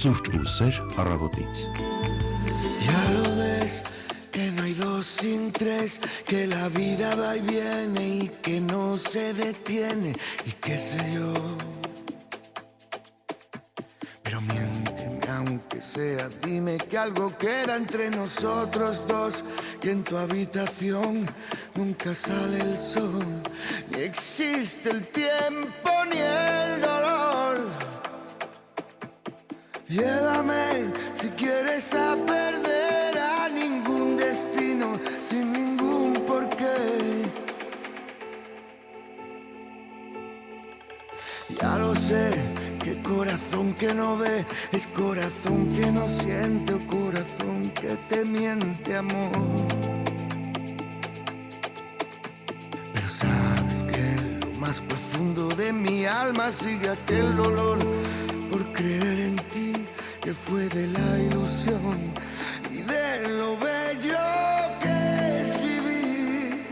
Սուրճ ու սեր առավոտից։ Ya lo ves, que no hay dos sin tres, que la vida va y viene y que no se detiene y qué sé yo. Pero miénteme aunque sea, dime que algo queda entre nosotros dos, que en tu habitación nunca sale el sol, ni existe el tiempo ni el dolor. Llévame si quieres a perder a ningún destino, sin ningún porqué. Ya lo sé, que corazón que no ve es corazón que no siente, o corazón que te miente, amor. Pero sabes que en lo más profundo de mi alma sigue aquel dolor por creer en ti, que fue de la ilusión y de lo bello que es vivir.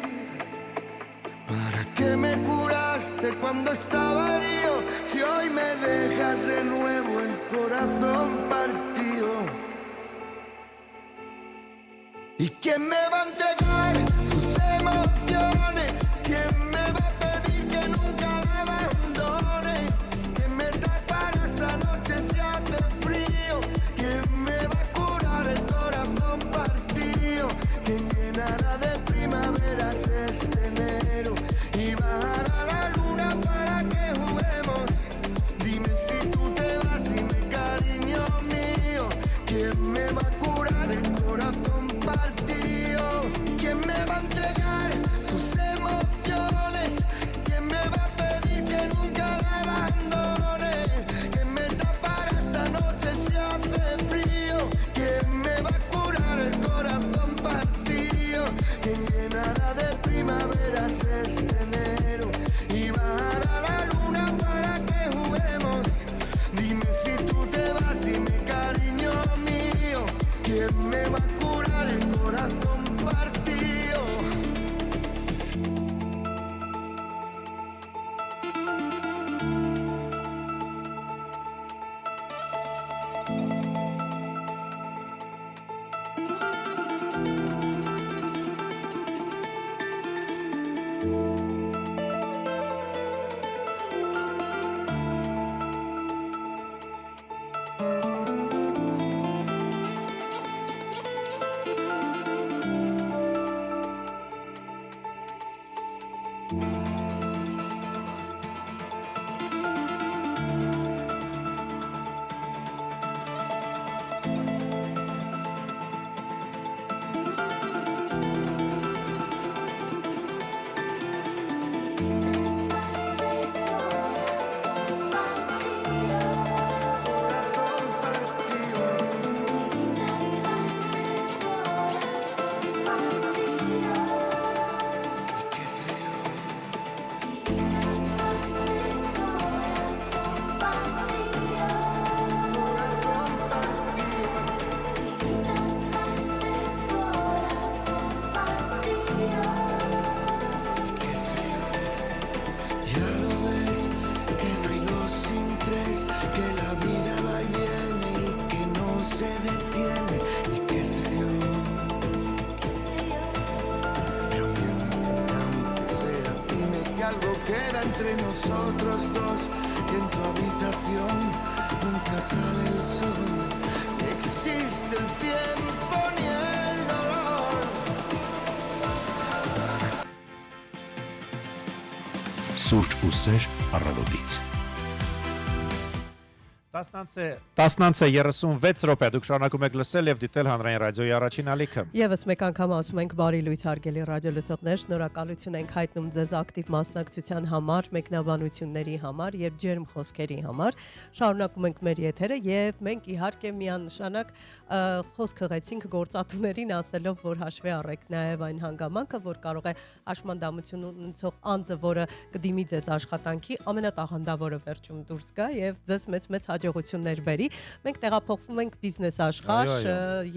¿Para qué me curaste cuando estaba herido? Si hoy me dejas de nuevo el corazón partido. ¿Y quién me va a entregar sus emociones? ¿Quién me va a pedir que nunca la abandone? ¿Quién me tapará esta noche si hace frío? ¿Quién me va a curar el corazón partido? ¿Quién llenará de primaveras este enero y bajará la luna para que juguemos? Dime si tú te vas, dime cariño mío, ¿quién me va a curar el corazón partido? ¿Quién me va a entregar sus emociones? ¿Quién me va a pedir que nunca la abandone? ¿Quién me tapará esta noche si hace frío? ¿Quién me va a curar el corazón partido? ¿Quién llenará de primaveras este enero y bajará la luna para que juguemos? Dime si tú te vas, dime cariño mío, ¿quién me va a curar el corazón partido? Corazón queda entre nosotros dos y en tu habitación nunca sale el sol. Ni existe el tiempo ni el dolor. Սուրճ ու սեր առավոտից։ 10:36 րոպե դուք շարունակում եք լսել եւ դիտել հանրային ռադիոյի առաջին ալիքը։ Եվս մեկ անգամ ասում ենք բարի լույս հարգելի ռադիոլսողներ, շնորհակալություն ենք հայտնում ձեզ ակտիվ մասնակցության համար, մեկնաբանությունների համար եւ ջերմ խոսքերի համար։ Շարունակում ենք մեր եթերը եւ մենք իհարկե միանշանակ խոսք հղեցինք գործատուներին ասելով, որ հաշվի առեք նաեւ այն հանգամանքը, որ կարող է հաշմանդամություն ունեցող անձը, որը կդիմի ձեզ աշխատանքի, ամենատաղանդավորը վերջում դուրս գա եւ ձեզ մեծ հաջողություններ բերի։ Մենք տեղափոխվում ենք բիզնես աշխարհ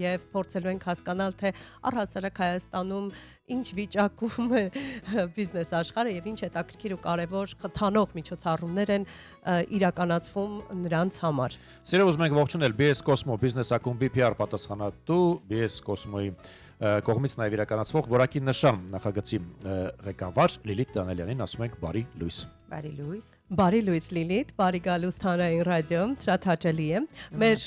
եւ փորձելու ենք հասկանալ, թե առհասարակ Հայաստանում ինչ վիճակում է բիզնես աշխարհը եւ ինչ հետաքրքիր ու կարեւոր խթանող միջոցառումներ են իրականացվում նրանց համար։ Սիրով ուզում ենք ողջունել BS Cosmo բիզնես ակումբի PR պատասխանատու BS Cosmo-ի կողմից նաև իրականացվող որակի նշան նախագծի ղեկավար Լիլիթ Դանելյանին ասում ենք բարի լույս։ Բարի լույս։ Բարի լույս Լիլիթ, բարի գալուստ հանրային ռադիոյում, շատ հաճելի է։ Մեր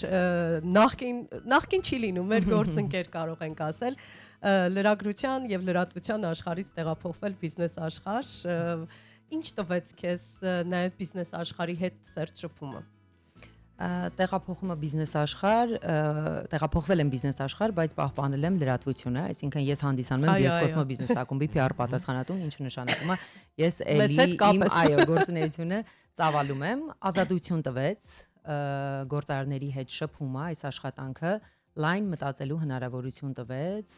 նախքին չի լինում, մեր գործընկեր կարող ենք ասել, լրագրության եւ լրատվության աշխարհից տեղափոխվել բիզնես աշխարհ, ինչ տվեց քեզ նաեւ բիզնես աշխարհի հետ սերտ շփումը։ Տեղափոխումը բիզնես աշխարհ, տեղափոխվել եմ բիզնես աշխարհ, բայց պահպանել եմ լրատվությունը, այսինքն ես հանդիսանում եմ BS Cosmo բիզնես ակումբի PR պատասխանատուն, ինչը նշանակում է ես էլի իմ գործունեությունը ծավալում եմ, ազատություն տվեց գործարարների հետ շփումը, այս աշխատանքը լայն մտածելու հնարավորություն տվեց,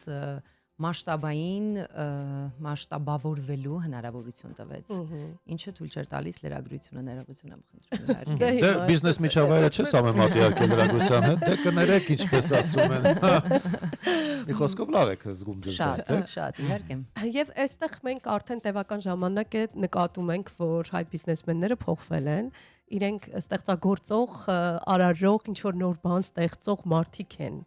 մասշտաբավորվելու հնարավորություն տվեց, ինչը թույլ չէր տալիս լրագրությունը ներողություն եմ խնդրում։ Դե բիզնես միջավայրը չէ համեմատյալ լրագրության հետ, դե կներեք ինչպես ասում են։ Մի խոսքով լավ եք զգում ձեզ հետ, թե։ Շատ, իհարկե։ Եվ այստեղ մենք արդեն տևական ժամանակ է նկատում ենք, որ հայ բիզնեսմենները փոխվել են, իրենք ստեղծագործող, արարող, ինչ որ նոր բան ստեղծող մարդիկ են։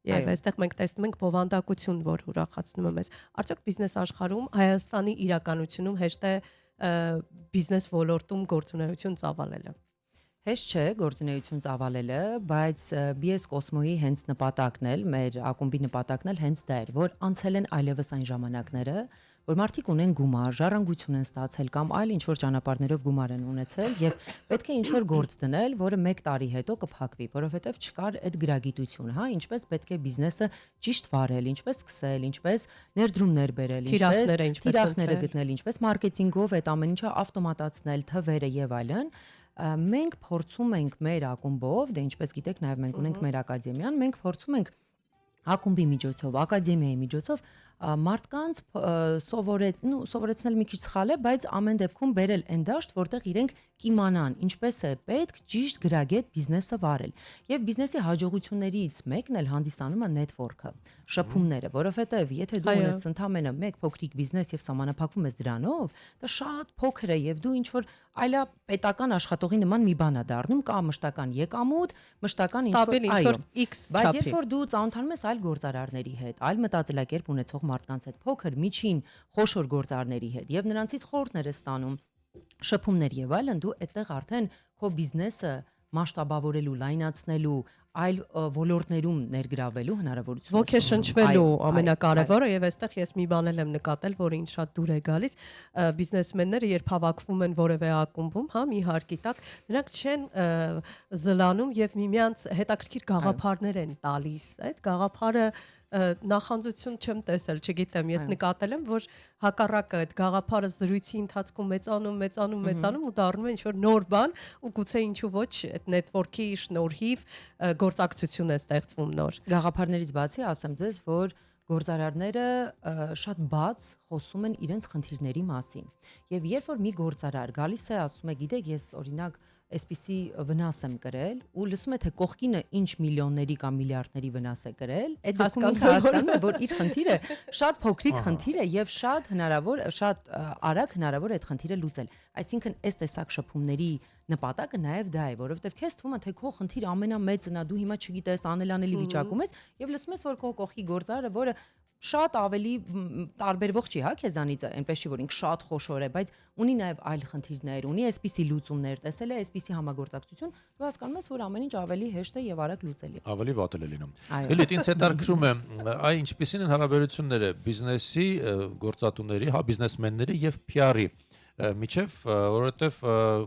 Եվ այստեղ մենք տեսնում ենք բովանդակություն, որ ուրախացնում է մեզ։ Արդյոք բիզնես աշխարհում Հայաստանի իրականությունում հեշտ է բիզնես ոլորտում գործունեություն ծավալելը։ Հեշտ չէ գործունեություն ծավալելը, բայց BS Cosmo-ի հենց նպատակն էլ, մեր ակումբի նպատակն էլ հենց դա էր, որ անցել են այլևս այն ժամանակները, որ մարդիկ ունեն գումար, ժառանգություն են ստացել կամ այլ ինչ որ ճանապարհներով գումար են ունեցել եւ պետք է ինչ որ գործ դնել, որը 1 տարի հետո կփակվի, որովհետեւ չկար այդ գրագիտություն, հա, ինչպես պետք է բիզնեսը ճիշտ վարել, ինչպես սկսել, ինչպես ներդրումներ բերել, ինչպես թիրախները գտնել, ինչպես մարքեթինգով այդ ամեն ինչը ավտոմատացնել, թվերը եւ այլն։ Մենք փորձում ենք մեր ակումբով, դե ինչպես գիտեք, նաև մենք ունենք մեր ակադեմիան, մենք փորձում ենք ակումբի միջոցով, ակադեմիայի միջոցով մարդկանց սովորեցնել մի քիչ սխալ է, բայց ամեն դեպքում բերել այն դաշտ, որտեղ իրենք կիմանան ինչպես է պետք ճիշտ գրագետ բիզնեսը վարել։ Եվ բիզնեսի հաջողություններից մեկն էլ հանդիսանում է նետվորքը, շփումները, որովհետև եթե դու ունես ընդամենը մեկ փոքրիկ բիզնես եւ սահմանափակվում ես դրանով, դա շատ փոքր է եւ դու ինչ որ այլապետական աշխատողի նման մի բան է դառնում, կա մշտական եկամուտ, մշտական ինչ որ բայց երբ որ դու ծանոթանում ես այլ գործարարների հետ, այլ մտածելակերպ ունեցող մարդկանց հետ, փոքր, միջին, խոշոր գործարարների հետ եւ նրանցից խորհուրդներ ես ստանում, շփումներ եւ այլն, դու այդտեղ արդեն քո բիզնեսը մասշտաբավորելու, լայնացնելու, այլ ոլորտներում ներգրավելու հնարավորություն ոգեշնչվելու ամենակարևորը եւ այստեղ ես մի բան եմ նկատել, որը ինձ շատ դուր է գալիս, բիզնեսմենները երբ հավաքվում են որևէ ակումբում, հա, մի հարկի տակ, նրանք չեն զլանում եւ միմյանց հետաքրքիր գաղափարներ են տալիս, այդ գաղափարը նախանձություն չեմ տեսել, չգիտեմ, ես նկատել եմ, որ հակառակը այդ գաղափարը զրույցի ընթացքում մեծանում ու դառնում է ինչ-որ նոր բան ու գուցե ինչու ոչ այդ նետվորքի շնորհիվ գործակցություն է ստեղծվում նոր։ Գաղափարներից բացի ասեմ ձեզ, որ գործարարները շատ բաց խոսում են իրենց խնդիրների մասին։ Եվ երբ որ մի գործարար գալիս է, ասում է, գիտեք, ես օրինակ այսպիսի վնաս եմ կրել ու լսում է թե կողքինը ինչ միլիոնների կամ միլիարդների վնաս է կրել, այդ դեպքում հասկանում է, որ իր խնդիրը շատ փոքրիկ խնդիր է եւ շատ արագ հնարավոր է այդ խնդիրը լուծել։ Այսինքն այս տեսակ շփումների նպատակը նաեւ դա է, որովհետեւ քեզ թվում է թե քո խնդիրը ամենամեծն է, դու հիմա չգիտես, անելանելի վիճակում ես եւ լսում ես, որ քո կողքի գործարարը, որը շատ ավելի տարբերվող չի, հա, քեզանից, այնպես չի որ ինքը շատ խոշոր է, բայց ունի նաև այլ խնդիրներ, ունի այսպիսի լուծումներ, տեսել է այսպիսի համագործակցություն, ու հասկանում ես, որ ամեն ինչ ավելի հեշտ է եւ արագ լուծելի։ Ավելի վատ է լինում։ Էլի ինձ հետաքրքրում է, այ ինչպիսին են հարաբերությունները բիզնեսի գործատուների, հա, բիզնեսմենների եւ PR-ի միջև, որովհետև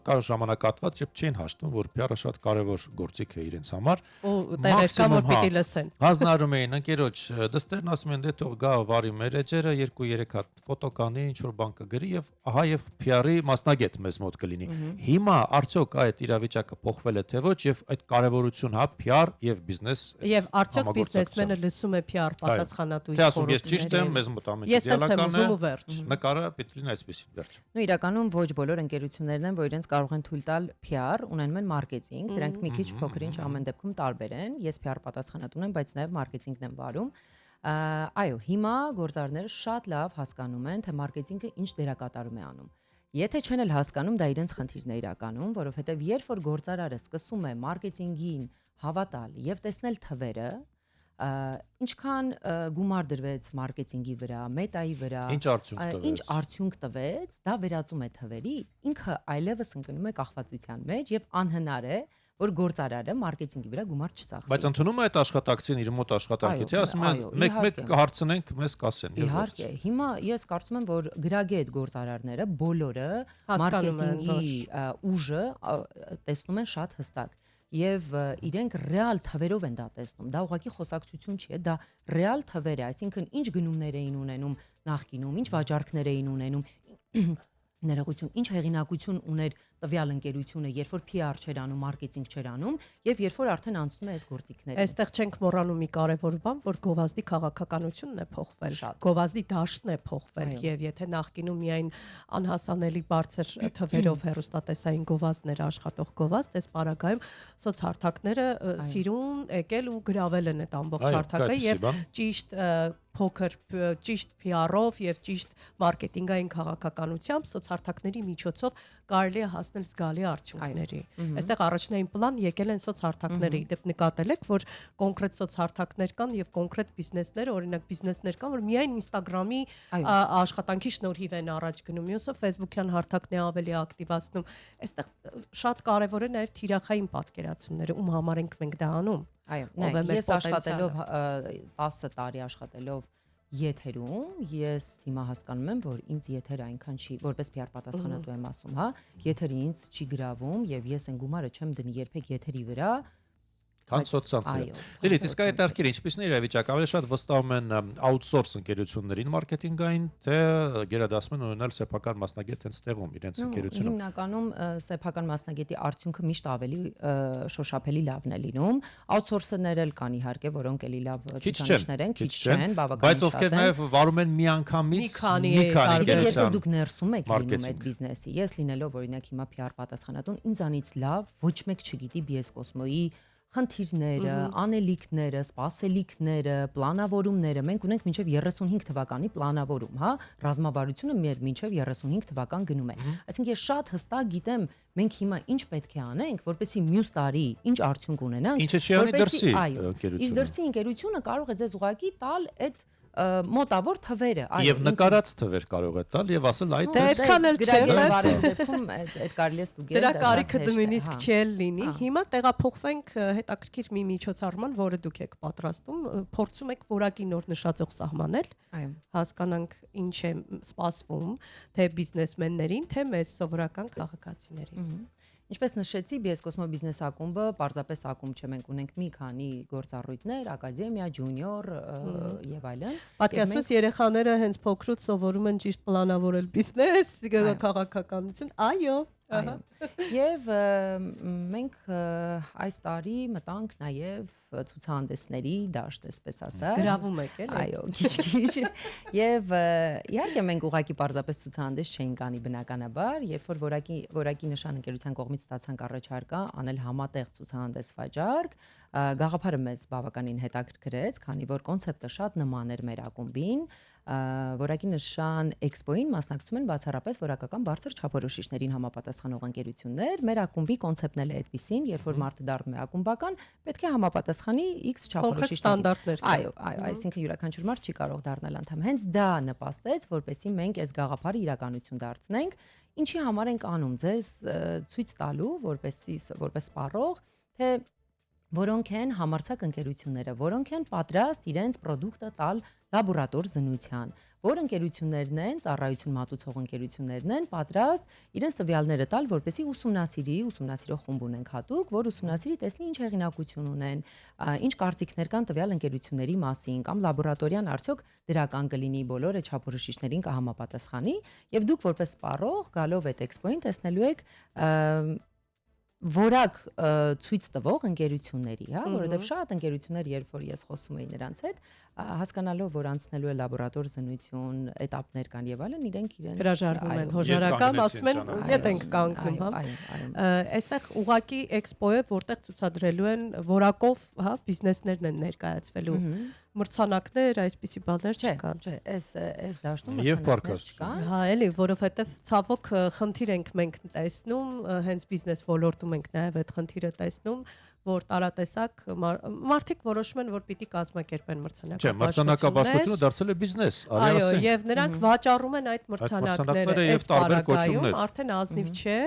կար ժամանակատված, երբ չէին հաշտվում, որ PR-ը շատ կարևոր գործիք է իրենց համար։ Ու տեղեկան որ պիտի լսեն։ Հանձնարարում էին ընկերոջ, դստերն ասում են, դե թող գա վարի մերեջերը 2-3 հատ ֆոտո կանի, ինչ որ բան կգրի եւ ահա եւ PR-ի մասնագետ մեզ մոտ կլինի։ Հիմա արդյոք այդ իրավիճակը փոխվել է թե ոչ եւ այդ կարևորություն հա PR եւ բիզնես եւ արդյոք բիզնեսմենը լսում է PR պատասխանատուի խորհուրդները։ Թե ասում ես ճիշտ եմ, մեզ մոտ ամեն ինչ իդեալական է։ Նկարը պետք է լինի այսպեսին վերջ։ Ну իրականում ոչ բոլոր ընկերություններն են, որ իրենց կարող են թույլ տալ PR, ունենում են մարքեթինգ, դրանք մի քիչ փոքր-ինչ ամեն դեպքում տարբեր են։ Ես PR պատասխանատուն եմ, բայց նաև մարքեթինգն եմ վարում։ Այո, հիմա գործարարները շատ լավ հասկանում են, թե մարքեթինգը ինչ դերակատարում է անում։ Եթե չեն էլ հասկանում, դա իրենց խնդիրն է իրականում, որովհետև երբ որ գործարարը սկսում է մարքեթինգին հավատալ եւ տեսնել թվերը, ինչքան գումար դրվեց մարքեթինգի վրա, մետայի վրա, ինչ արդյունք տվեց, դա վերածում է թվերի, ինքը այլևս ընկնում է կախվածության մեջ եւ անհնար է, որ գործարարը մարքեթինգի վրա գումար չծախսի։ Բայց ընդունում է այդ աշխատակցին իր մոտ աշխատանքի, թե ասում են մեկ կհարցնենք, մեզ կասեն։ Իհարկե, հիմա ես կարծում եմ, որ գրագետ գործարարները բոլորը մարքեթինգի ուժը տեսնում են շատ հստակ։ Եվ իրենք ռեալ թվերով են դա տեսնում։ Դա ուղղակի խոսակցություն չի, դա ռեալ թվեր է, այսինքն ինչ գնումներ էին ունենում նախկինում, ինչ վաճառքներ էին ունենում, ներողություն, ինչ հեղինակություն ուներ տվյալ ընկերությունը, երբ որ PR չէր անում, մարքեթինգ չէր անում, եւ երբ որ արդեն անցնում է այս գործիքները։ Այստեղ չենք մոռանում մի կարևոր բան, որ գովազդի քաղաքականությունն է փոխվել, գովազդի դաշտն է փոխվել, եւ եթե նախկինում միայն անհասանելի բարձր թվերով հեռուստատեսային գովազդներ աշխատող գովազդ, այս պարագայում սոցհարթակները սիրուն եկել ու գրավել են այդ ամբողջ հարթակը եւ ճիշտ փոքր ճիշտ PR-ով եւ ճիշտ մարքեթինգային քաղաքականությամբ սոցհարթակների միջոցով կարելի է հասնել զգալի արդյունքների։ Այստեղ առաջնային պլան եկել են սոցհարթակները, իդեպ նկատել եք, որ կոնկրետ սոցհարթակներ կան եւ կոնկրետ բիզնեսներ, օրինակ բիզնեսներ կան, որ միայն Instagram-ի աշխատանքի շնորհիվ են առաջ գնում, մյուսը Facebook-յան հարթակն է ավելի ակտիվացնում։ Այստեղ շատ կարեւոր է նաեւ թիրախային պատկերացումները, ում համար ենք մենք դա անում։ Այո, ես աշխատելով 10 տարի աշխատելով եթերում, ես հիմա հասկանում եմ, որ ինձ եթերը այնքան չի, որպես PR պատասխանատու եմ ասում, հա, եթերը ինձ չի գրավում եւ ես այն գումարը չեմ դնի երբեք եթերի վրա, Քան սոցցանցերը։ Լիլիթ, իսկ այդ արկերը ինչպիսին է իրավիճակը, ավելի շատ վստահում են outsource ընկերություններին մարքեթինգային, թե գերադասում են ունենալ սեփական մասնագետ հենց տեղում իրենց ընկերությունում։ Հիմնականում սեփական մասնագետի արդյունքը միշտ ավելի շոշափելի լավն է լինում։ Outsourcer-ներ էլ կան իհարկե, որոնք էլի լավ ցուցանիշներ են, քիչ չեն, բավականին շատ են։ Բայց ովքեր նաև վարում են միանգամից մի քանի ընկերություն։ Երբ որ դուք ներսում եք լինում այդ բիզնեսի, ես լինելով օրինակ հիմա PR պատասխանատուն, ինձանից լավ ոչ մեկ չգիտի BS Cosmo-ի խնդիրները, անելիքները, սպասելիքները, պլանավորումները, մենք ունենք մինչև 35 թվականի պլանավորում, հա, ռազմավարությունը մեր մինչև 35 թվական գնում է։ Այսինքն ես շատ հստակ գիտեմ, մենք հիմա ինչ պետք է անենք, որպեսզի մյուս տարի ինչ արդյունք ունենանք, ինչը չի անի դրսի ընկերությունը։ Իսկ դրսի ընկերությունը կարող է ձեզ ուղղակի տալ այդ մոտավոր թվերը, այո, եւ նկարած թվեր կարող է տալ եւ ասել այդ այդքան էլ չէ, դեպքում այդ կարելի է ստուգել, դրա կարիքը նույնիսկ չել լինի։ Հիմա տեղափոխվենք հետաքրքիր մի միջոցառման, որը դուք եք պատրաստում, փորձում եք որակի նոր նշածող սահմանել, հասկանանք ինչ է սպասվում, թե բիզնեսմեններին, թե մեծ սովորական քաղաքացիներից։ Ինչպես նշեցի, BS Cosmo բիզնես ակումբը պարզապես ակումբ չէ, մենք ունենք մի քանի գործառույթներ, ակադեմիա, ջունիոր եւ այլն։ Պատկերացրու երեխաները հենց փոքրուց սովորում են ճիշտ պլանավորել բիզնես, քաղաքականություն, այո։ Եվ մենք այս տարի մտանք նաև ցուցահանդեսների դաշտ, այսպես ասած։ Գրավում եք, էլի։ Այո, քիչ-քիչ։ Եվ իհարկե մենք ուղղակի պարզապես ցուցահանդես չէինք անի բնականաբար, երբ որ որակի նշան ընկերության կողմից ստացանք առաջարկա անել համատեղ ցուցահանդես վաճառք, գաղափարը մեզ բավականին հետաքրքրեց, քանի որ կոնցեպտը շատ նման էր մեր ակումբին, որակի նշան Expo-ին մասնակցում են բացառապես որակական բարձր չափորոշիչներին համապատասխանող ընկերություններ։ Մեր ակումբի կոնցեպտն էլ է այդպեսին, երբ որ մարդը դառնում է ակումբական, պետք է համապատասխանի X չափորոշիչ ստանդարտներ։ Այո, այսինքն յուրաքանչյուր մարդ չի կարող դառնալ անդամ։ Հենց դա նպաստեց, որպեսզի մենք այս գաղափարը իրականություն դարձնենք, ինչի համար ենք անում ձեզ ցույց տալու, որպես սպառող, թե որոնք են համարձակ ընկերությունները, որոնք են պատրաստ իրենց ապրանքը տալ լաբորատոր զննության, որ ընկերություններն են, ծառայություն մատուցող ընկերություններն են պատրաստ իրենց տվյալները տալ, որպեսզի ուսումնասիրող խումբ ունենք հատուկ, որ ուսումնասիրի տեսնի ինչ հեղինակություն ունեն, ինչ կարծիքներ կան տվյալ ընկերությունների մասին, կամ լաբորատորիան արդյոք դրական կլինի, բոլորը չափորոշիչներին կհամապատասխանի, եւ դուք որպես սպառող գալով այդ էքսպոին տեսնելու եք որակ ցույց տվող ընկերությունների, հա, որովհետև շատ ընկերություններ, երբ որ ես խոսում եի նրանց հետ, հասկանալով, որ անցնելու է լաբորատոր զննություն, էտապներ կան եւ այլն, իրենք հրաժարվում են, հոժարական, ասում են, ետ ենք կանգնում, հա։ Այստեղ ուղակի էքսպո է, որտեղ ցուցադրելու են որակով, հա, բիզնեսներն են ներկայացվելու։ Մրցանակներ, այսպիսի բաներ չկան։ Չէ, այս դաշտում Եվ պարկաս չկան։ Հա, էլի, որովհետև ցավոք խնդիր ենք մենք տեսնում, հենց բիզնես ոլորտում ենք նաև այդ խնդիրը տեսնում, որ տարատեսակ մարդիկ որոշում են, որ պիտի կազմակերպեն մրցանակաբաշխությունը դարձել է բիզնես, այո, եւ նրանք վաճառում են այդ մրցանակները եւ տարբեր կոչումներ։ Արդեն ազնիվ չէ,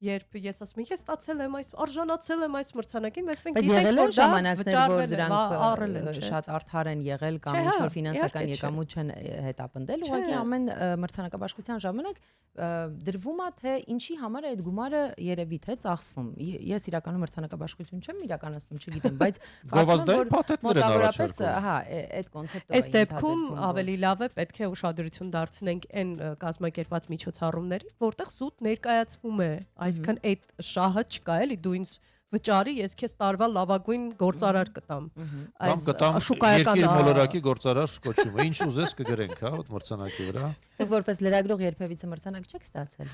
երբ ես ասում եմ, ես ստացել եմ արժանացել եմ այս մրցանակին, բայց մենք գիտենք, որ ժամանակներ, որ առել են, շատ արդար են եղել կամ ինչ-որ ֆինանսական եկամուտ չեն հետապնդել, ուղղակի ամեն մրցանակաբաշխության ժամանակ դրվում է, թե ինչի համար է այդ գումարը երևի թե ծախսվում։ Ես իրականում մրցանակաբաշխություն չեմ իրականացնում, չգիտեմ, բայց գովազդային փաթեթներ են առաջարկում։ Հա, այդ կոնցեպտը այս դեպքում ավելի լավ է պետք է ուշադրություն դարձնենք այն կազմակերպած միջոցառումներին, որտեղ զուտ ներկայացվում է, այսինքն այդ շահը չկա էլի, դու ինձ վճարի, ես քեզ տարվա լավագույն գործարար կտամ։ Կամ կտամ երկիր մոլորակի գործարար կոչումը։ Ինչ ուզես կգրենք, հա, այդ մրցանակի վրա։ Դուք որպես լրագրող երբևիցե մրցանակ չեք ստացել։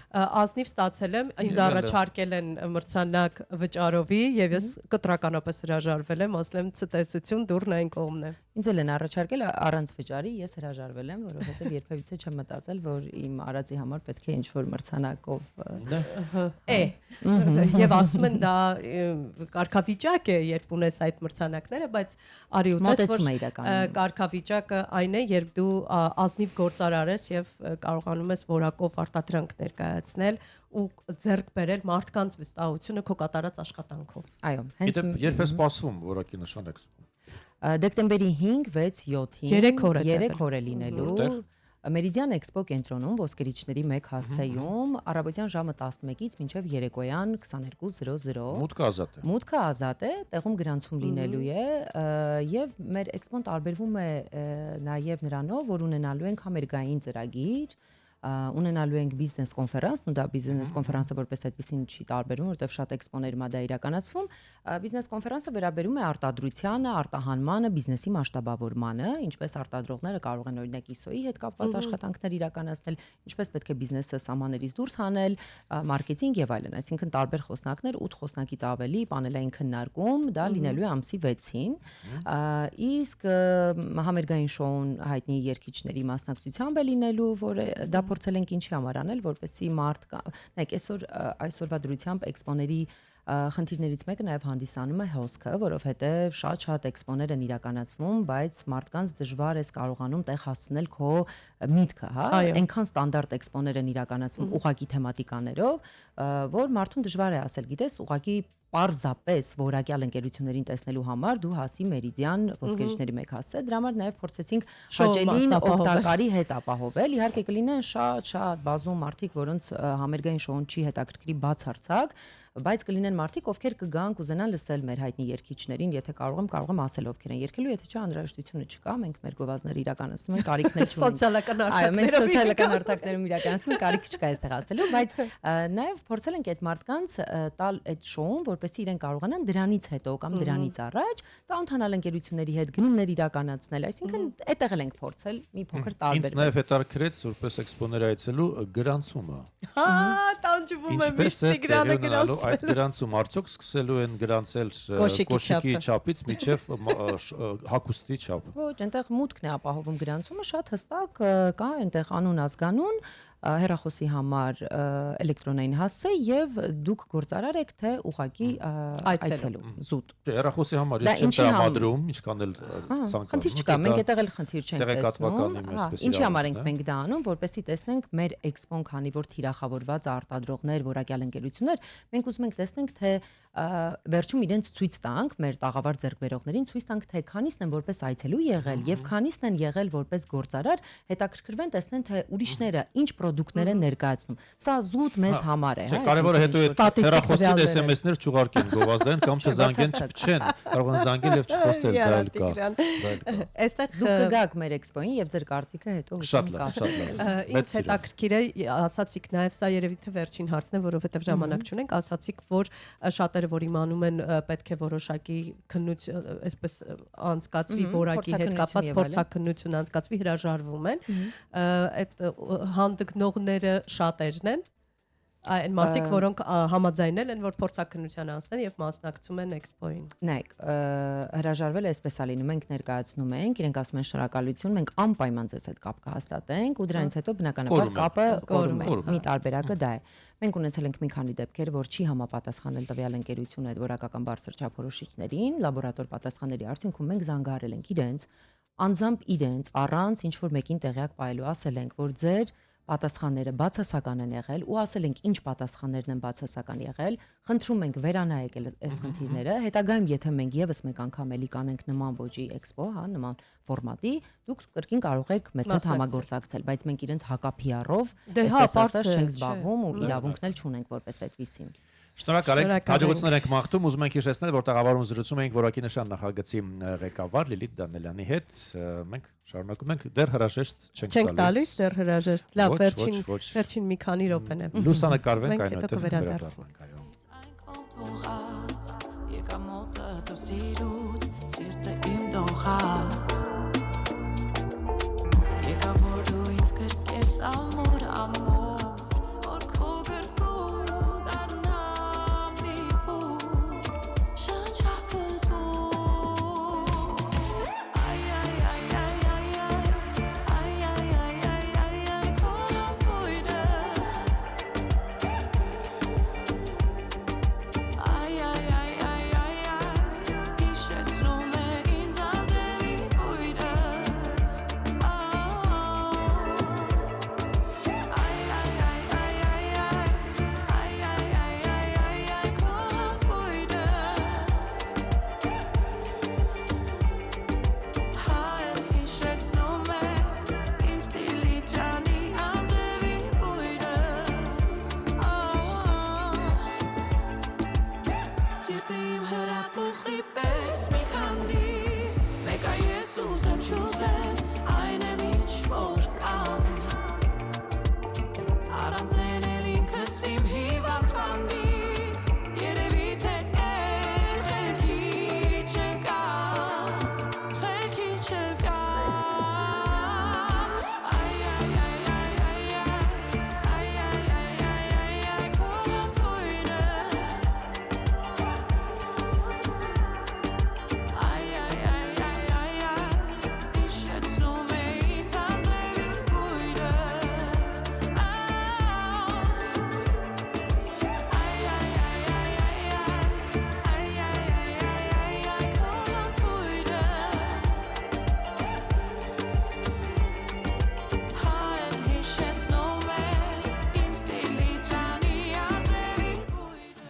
Ազնիվ ստացել եմ, ինձ առաջարկել են մրցանակ վճարովի եւ ես կտրականապես հրաժարվել եմ, ասել եմ ցտեսություն դուրն այն կողմն է։ Ինձ էլ են առաջարկել առանց վճարի, ես հրաժարվել եմ, որովհետեւ երբևիցե չեմ մտածել, որ իմ արածի համար պետք է ինչ-որ մրցանակով եւ ասում են դա կարգավիճակ է, երբ ունես այդ մրցանակները, բայց արի ուտես, որ կարգավիճակը այն է, երբ դու ազնիվ գործարար ես եւ կարողանում ես որակով արտադրանք ներկայացնել ու ձեռք բերել մարդկանց վստահությունը քո կատարած աշխատանքով։ Այո, հենց երբ է սպասվում որակի նշան էքսպո։ Դեկտեմբերի 5, 6, 7-ին 3 օր է լինելու Մերիդիան Էքսպո կենտրոնում ոսկերիչների 1 հասցեում առավոտյան ժամը 11-ից մինչև երեկոյան 22:00 Մուտքը ազատ է, տեղում գրանցում լինելու է եւ մեր էքսպոն տարբերվում է նաեւ նրանով, որ ունենալու ենք համերգային ծրագիր, ունենալու ենք բիզնես կոնֆերանս, ու դա բիզնես կոնֆերանսը որպես այդպեսին չի տարբերվում, որովհետև շատ էքսպոներում դա իրականացվում։ Բիզնես կոնֆերանսը վերաբերում է արտադրությանը, արտահանմանը, բիզնեսի մասշտաբավորմանը, ինչպես արտադրողները կարող են օրինակ ISO-ի հետ կապված աշխատանքներ իրականացնել, ինչպես պետք է բիզնեսը սահմաններից դուրս հանել, մարքեթինգ եւ այլն, այսինքն տարբեր խոսնակներ, 8 խոսնակից ավելի պանելային քննարկում, դա լինելու է ամսի 6-ին։ Իսկ համերգային շոուն հայտնի երգիչների մասնակցությամբ է լինելու, որ դա փորձել ենք ինչի համար անել, որպեսզի մարդ նայեք այսօրվա դրությամբ էքսպոների խնդիրներից մեկը նաև հանդիսանում է հոսքը, որովհետև շատ էքսպոներ են իրականացվում, բայց մարդկանց դժվար է կարողանում տեղ հասցնել քո միտքը, հա, այնքան ստանդարտ էքսպոներ են իրականացվում ուղղակի թեմատիկաներով, որ մարդուն դժվար է ասել, գիտես, ուղղակի պարզապես որակյալ ընկերություններին տեսնելու համար դու հասի Մերիդիան ոսկերիչների 1 հասցե, դրա համար նաև փորձեցինք հաճելին օգտակարի հետ ապահովել, իհարկե կլինեն շատ բազում մարդիկ, որոնց համերգային շոուն չի հետաքրքրի բացարձակ, բայց կլինեն մարդիկ, ովքեր կգան կուզենան լսել մեր հայտնի երգիչներին, եթե կարող եմ ասել ովքեր են երգելու, եթե չէ անհրաժեշտությունը չկա, մենք մեր գովազդները իրականացնում ենք, կարիքներ չունենք։ Սոցիալական արտակներում իրականացնում ենք, կարիք չկա այստեղ ասելու, բայց նաև փորձել ենք այդ մարդկանց տալ այդ շոուն, որպեսզի իրեն կարողանան դրանից հետո կամ դրանից առաջ ծանոթանալ ընկերությունների հետ, գնումներ իրականացնել, այսինքն այդտեղ ենք փորձել մի փոքր տարբերվել։ Ինձ նաև հետաքրքրեց որպես էքսպոներ այցելու գրանցումը։ Հա, տանջվում եմ միշտ Տիգրանը գրանցում։ այդ գրանցում արդյոք սկսելու են գրանցել կոշիկի չափից միջև հագուստի չափ։ Ոչ, այնտեղ մուտքն է ապահովում գրանցումը, շատ հստակ կա այնտեղ անուն ազգանուն, հեռախոսի համար էլեկտրոնային հասցե եւ դուք գործարար եք թե ուղակի այցելու զուտ։ Հեռախոսի համար ես չեմ տրամադրում, ինչքան էլ ցանկանում։ Խնդիր չկա, մենք այդտեղ էլ խնդիր չենք տեսնում։ Ինչի համար ենք մենք դա անում, որպեսզի տեսնենք մեր էքսպոն, քանի որ թիրախավորված արտադրողներ, որակյալ ընկերություններ, մենք ուզում ենք տեսնենք թե վերջում իրենց ցույց տանք մեր տաղավար ձեռքբերողներին, ցույց տանք թե քանիսն են որպես այցելու եղել եւ քանիսն են եղել որպես գործարար, հետաքրքրվեն տեսնեն թե ուրիշները ինչ պրոդուկտներ են ներկայացնում։ Սա զուտ մեզ համար է, հա։ Կարևորը հետո է հեռախոսին SMS-ներ չուղարկեն, գովազդեն կամ չզանգեն, չփչեն, կարող են զանգել եւ չխոսել, դա էլ կա։ Այստեղ դուք կգաք մեր էքսպոին եւ ձեր կարծիքը հետո շատ լավ։ Ինձ հետաքրքիր է, ասացիք նաեւ սա երևի թե վերջին հարցն է, որովհետեւ ժամանակ չունենք, ասացիք, որ շատերը որ իմանում են պետք է որոշակի քննություն, այսպես անցկացվի որակի հետ կապված փորձաքննություն անցկացվի, հրաժարվում են։ Այդ հանդգնողները շատերն են, այն մարդիկ, որոնք համաձայնել են, որ փորձաքննության անցնեն եւ մասնակցում են էքսպոին։ Նայեք, հրաժարվել է այսպես է լինում, մենք ներկայացնում ենք, իրենք ասում են շնորհակալություն, մենք անպայման ձեզ հետ կապ կհաստատենք ու դրանից հետո բնականաբար կապը կորում է։ Մի տարբերակը դա է։ Մենք ունեցել ենք մի քանի դեպքեր, որ չի համապատասխանել տվյալ ընկերությունը այդ որակական բարձր չափորոշիչներին, լաբորատոր պատասխանների արդյունքում մենք զանգահարել ենք իրենց, անձամբ իրենց առանց ինչ որ մեկին տեղյակ պահելու ասել ենք, որ ձեր պատասխանները բացասական են եղել ու ասել ենք ինչ պատասխաններն են բացասական եղել, խնդրում ենք վերանայեք այս խնդիրները, հետագայում եթե մենք եւս մեկ անգամ էլի կանենք նման ոճի էքսպո, հա, նման ֆորմատի, դուք կրկին կարող եք մեզ հետ համագործակցել, բայց մենք իրենց հակափիառով այսպես ասած չենք զբաղվում ու իրավունքն էլ չունենք որպես այդպեսին։ Շնորհակալ ենք, հաջողություններ ենք մաղթում, ուզում ենք հիշեցնել, որ տաղավարում զրուցում ենք որակի նշան նախագծի ղեկավար Լիլիթ Դանելյանի հետ, մենք շարունակում ենք, դեռ հրաժեշտ չենք տալիս, դեռ հրաժեշտ, լավ, վերջին մի քանի րոպեն է։ Լուսանկարվենք այնուհետև վերադառնանք, այո։ Եկա մոտը դու սիրուց, սիրտը իմ դողած, եկա որ դու ինձ կրկես ամուր, որ քո գրկում դառնամ մի բուր, շնչակը դու, այ, քո ամպույրը, հիշեցնում է ինձ անձրևի բույրը,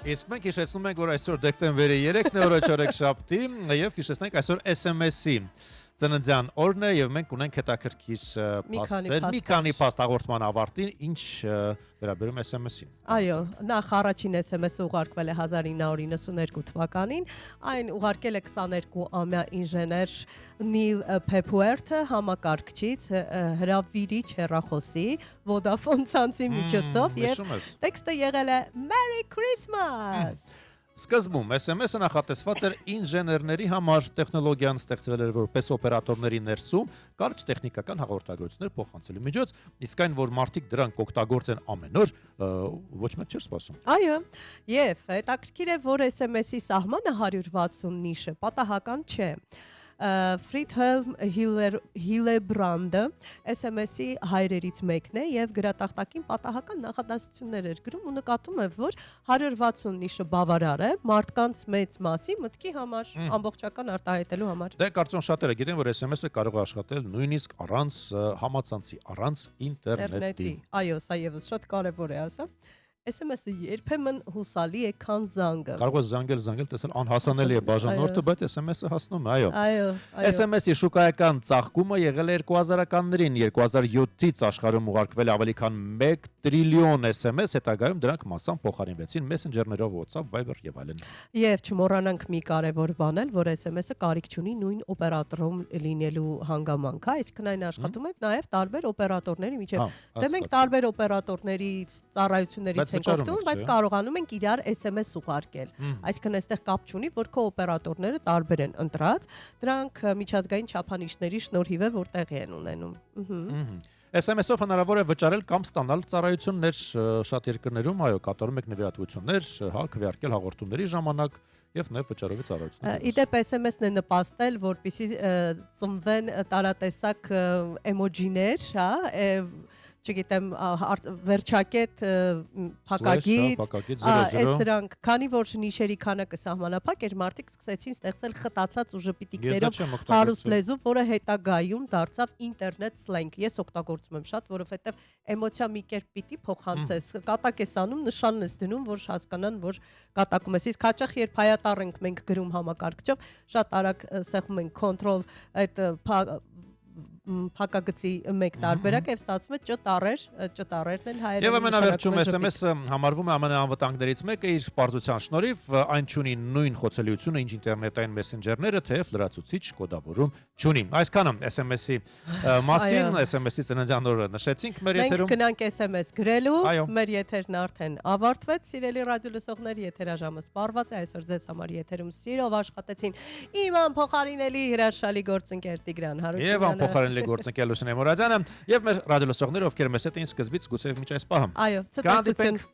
Իսկ մենք հիշեցնում ենք, որ այսօր դեկտեմբերի 3-ն է, օրը չորեքշաբթի, եւ հիշեցնենք այսօր SMS-ի ծննդյան օրն է եւ մենք ունենք հետաքրքիր փաստեր, մի քանի փաստ հաղորդման ավարտին, ինչ վերաբերում SMS-ին։ Այո, նախ առաջին SMS-ը ուղարկվել է 1992 թվականին, այն ուղարկել է 22-ամյա ինժեներ Նիլ Փեփուերթը համակարգչից հրավիրիչ հեռախոսի Vodafone ցանցի միջոցով եւ տեքստը եղել է Merry Christmas։ Սկզբում SMS-ը նախատեսված էր ինժեներների համար, տեխնոլոգիան ստեղծվել էր որպես օպերատորների ներսում կարճ տեխնիկական հաղորդագրություններ փոխանցելու միջոց, իսկ այն, որ մարդիկ դրանք օգտագործեն ամեն օր, ոչ մեկ չէր սպասում։ Այո, եւ հետաքրքիր է, որ SMS-ի սահմանը 160 նիշը պատահական չէ։ Friedhelm Hillebrandը SMS-ի հայրերից մեկն է եւ գրատախտակին պատահական նախադասություններ էր գրում ու նկատում է, որ 160 նիշը բավարար է մարդկանց մեծ մասի մտքի համար, ամբողջական արտահայտելու համար։ Դե կարծում շատերը գիտեն, որ SMS-ը կարող է աշխատել նույնիսկ առանց համացանցի, առանց ինտերնետի։ Այո, սա եւս շատ կարեւոր է, ասա։ SMS-ը երբեմն հուսալի է, քան զանգը։ Կարող է զանգել, տեսել անհասանելի է բաժանորդը, բայց SMS-ը հասնում է, այո։ Այո։ SMS-ի շուկայական ծաղկումը եղել է 2000-ականներին, 2007-ից աշխարհում ուղարկվել ավելի քան 1 տրիլիոն SMS, հետագայում դրանք massամբ փոխարինվեցին Messenger-ներով, WhatsApp, Viber եւ այլն։ Եվ չմոռանանք մի կարևոր բան էլ, որ SMS-ը կարիք չունի նույն օպերատորում լինելու հանգամանք, այսինքն այն աշխատում է նաև տարբեր օպերատորների միջև։ Դե մենք տարբեր օպերատորների ծառայություններից ենք օգտվում, բայց կարողանում ենք իրար SMS ուղարկել։ Այսինքն այստեղ կապ չունի, որ քո օպերատորները տարբեր են ընտրած, դրանք միջազգային չափանիշների շնորհիվ է, որ տեղի են ունենում։ SMS-ով հնարավոր է վճարել կամ ստանալ ծառայություններ շատ երկրներում, այո, կատարում եք նվիրատվություններ, քվեարկել հաղորդումների ժամանակ եւ նաեւ վճարովի ծառայություններ։ Իդեպ SMS-ն է նպաստել, որպեսզի ծնվեն տարատեսակ էմոջիներ, հա, չգիտեմ, վերջակետ փակագից, այս սրանք, քանի որ նիշերի քանակը սահմանափակ էր, մարդիկ սկսեցին ստեղծել խտացած ու ժպիտիկներով հարուստ լեզու, որը հետագայում դարձավ ինտերնետ սլենգ։ Ես օգտագործում եմ շատ, որովհետև էմոցիա մի կերպ պիտի փոխանցես։ Կատակ ես անում, նշանն ես դնում, որ հասկանան, որ կատակում ես։ Իսկ հաճախ երբ հայատառ ենք մենք գրում համակարգչով, շատ արագ սեղմում ենք control այդ փակագծի մեկ տարբերակ եւ ստացվում է ճտարերն են հայերեն։ Եվ ամենավերջում SMS-ը համարվում է ամենաանվտանգներից մեկը իր պարզության շնորհիվ, այն ունի նույն խոցելիությունը, ինչ ինտերնետային մեսենջերները, թեև լրացուցիչ կոդավորում չունի։ Այսքանը SMS-ի մասին, SMS-ի ծննդյան օրը նշեցինք մեր եթերում։ Մենք գնանք SMS գրելու, մեր եթերն արդեն ավարտվեց, սիրելի ռադիոլսողներ, եթերաժամը սպառված է, այսօր ձեզ համար եթերում սիրով աշխատեցին իմ անփոխարինելի հրաշալի գործընկեր Տիգրան Հարությունյանը գործընկեր Լուսինե Մուրադյանը եւ մեր ռադիոլսողները, ովքեր մեզ հետ էին սկզբից գուցե մինչ այս պահը։ Այո, ցտեսություն։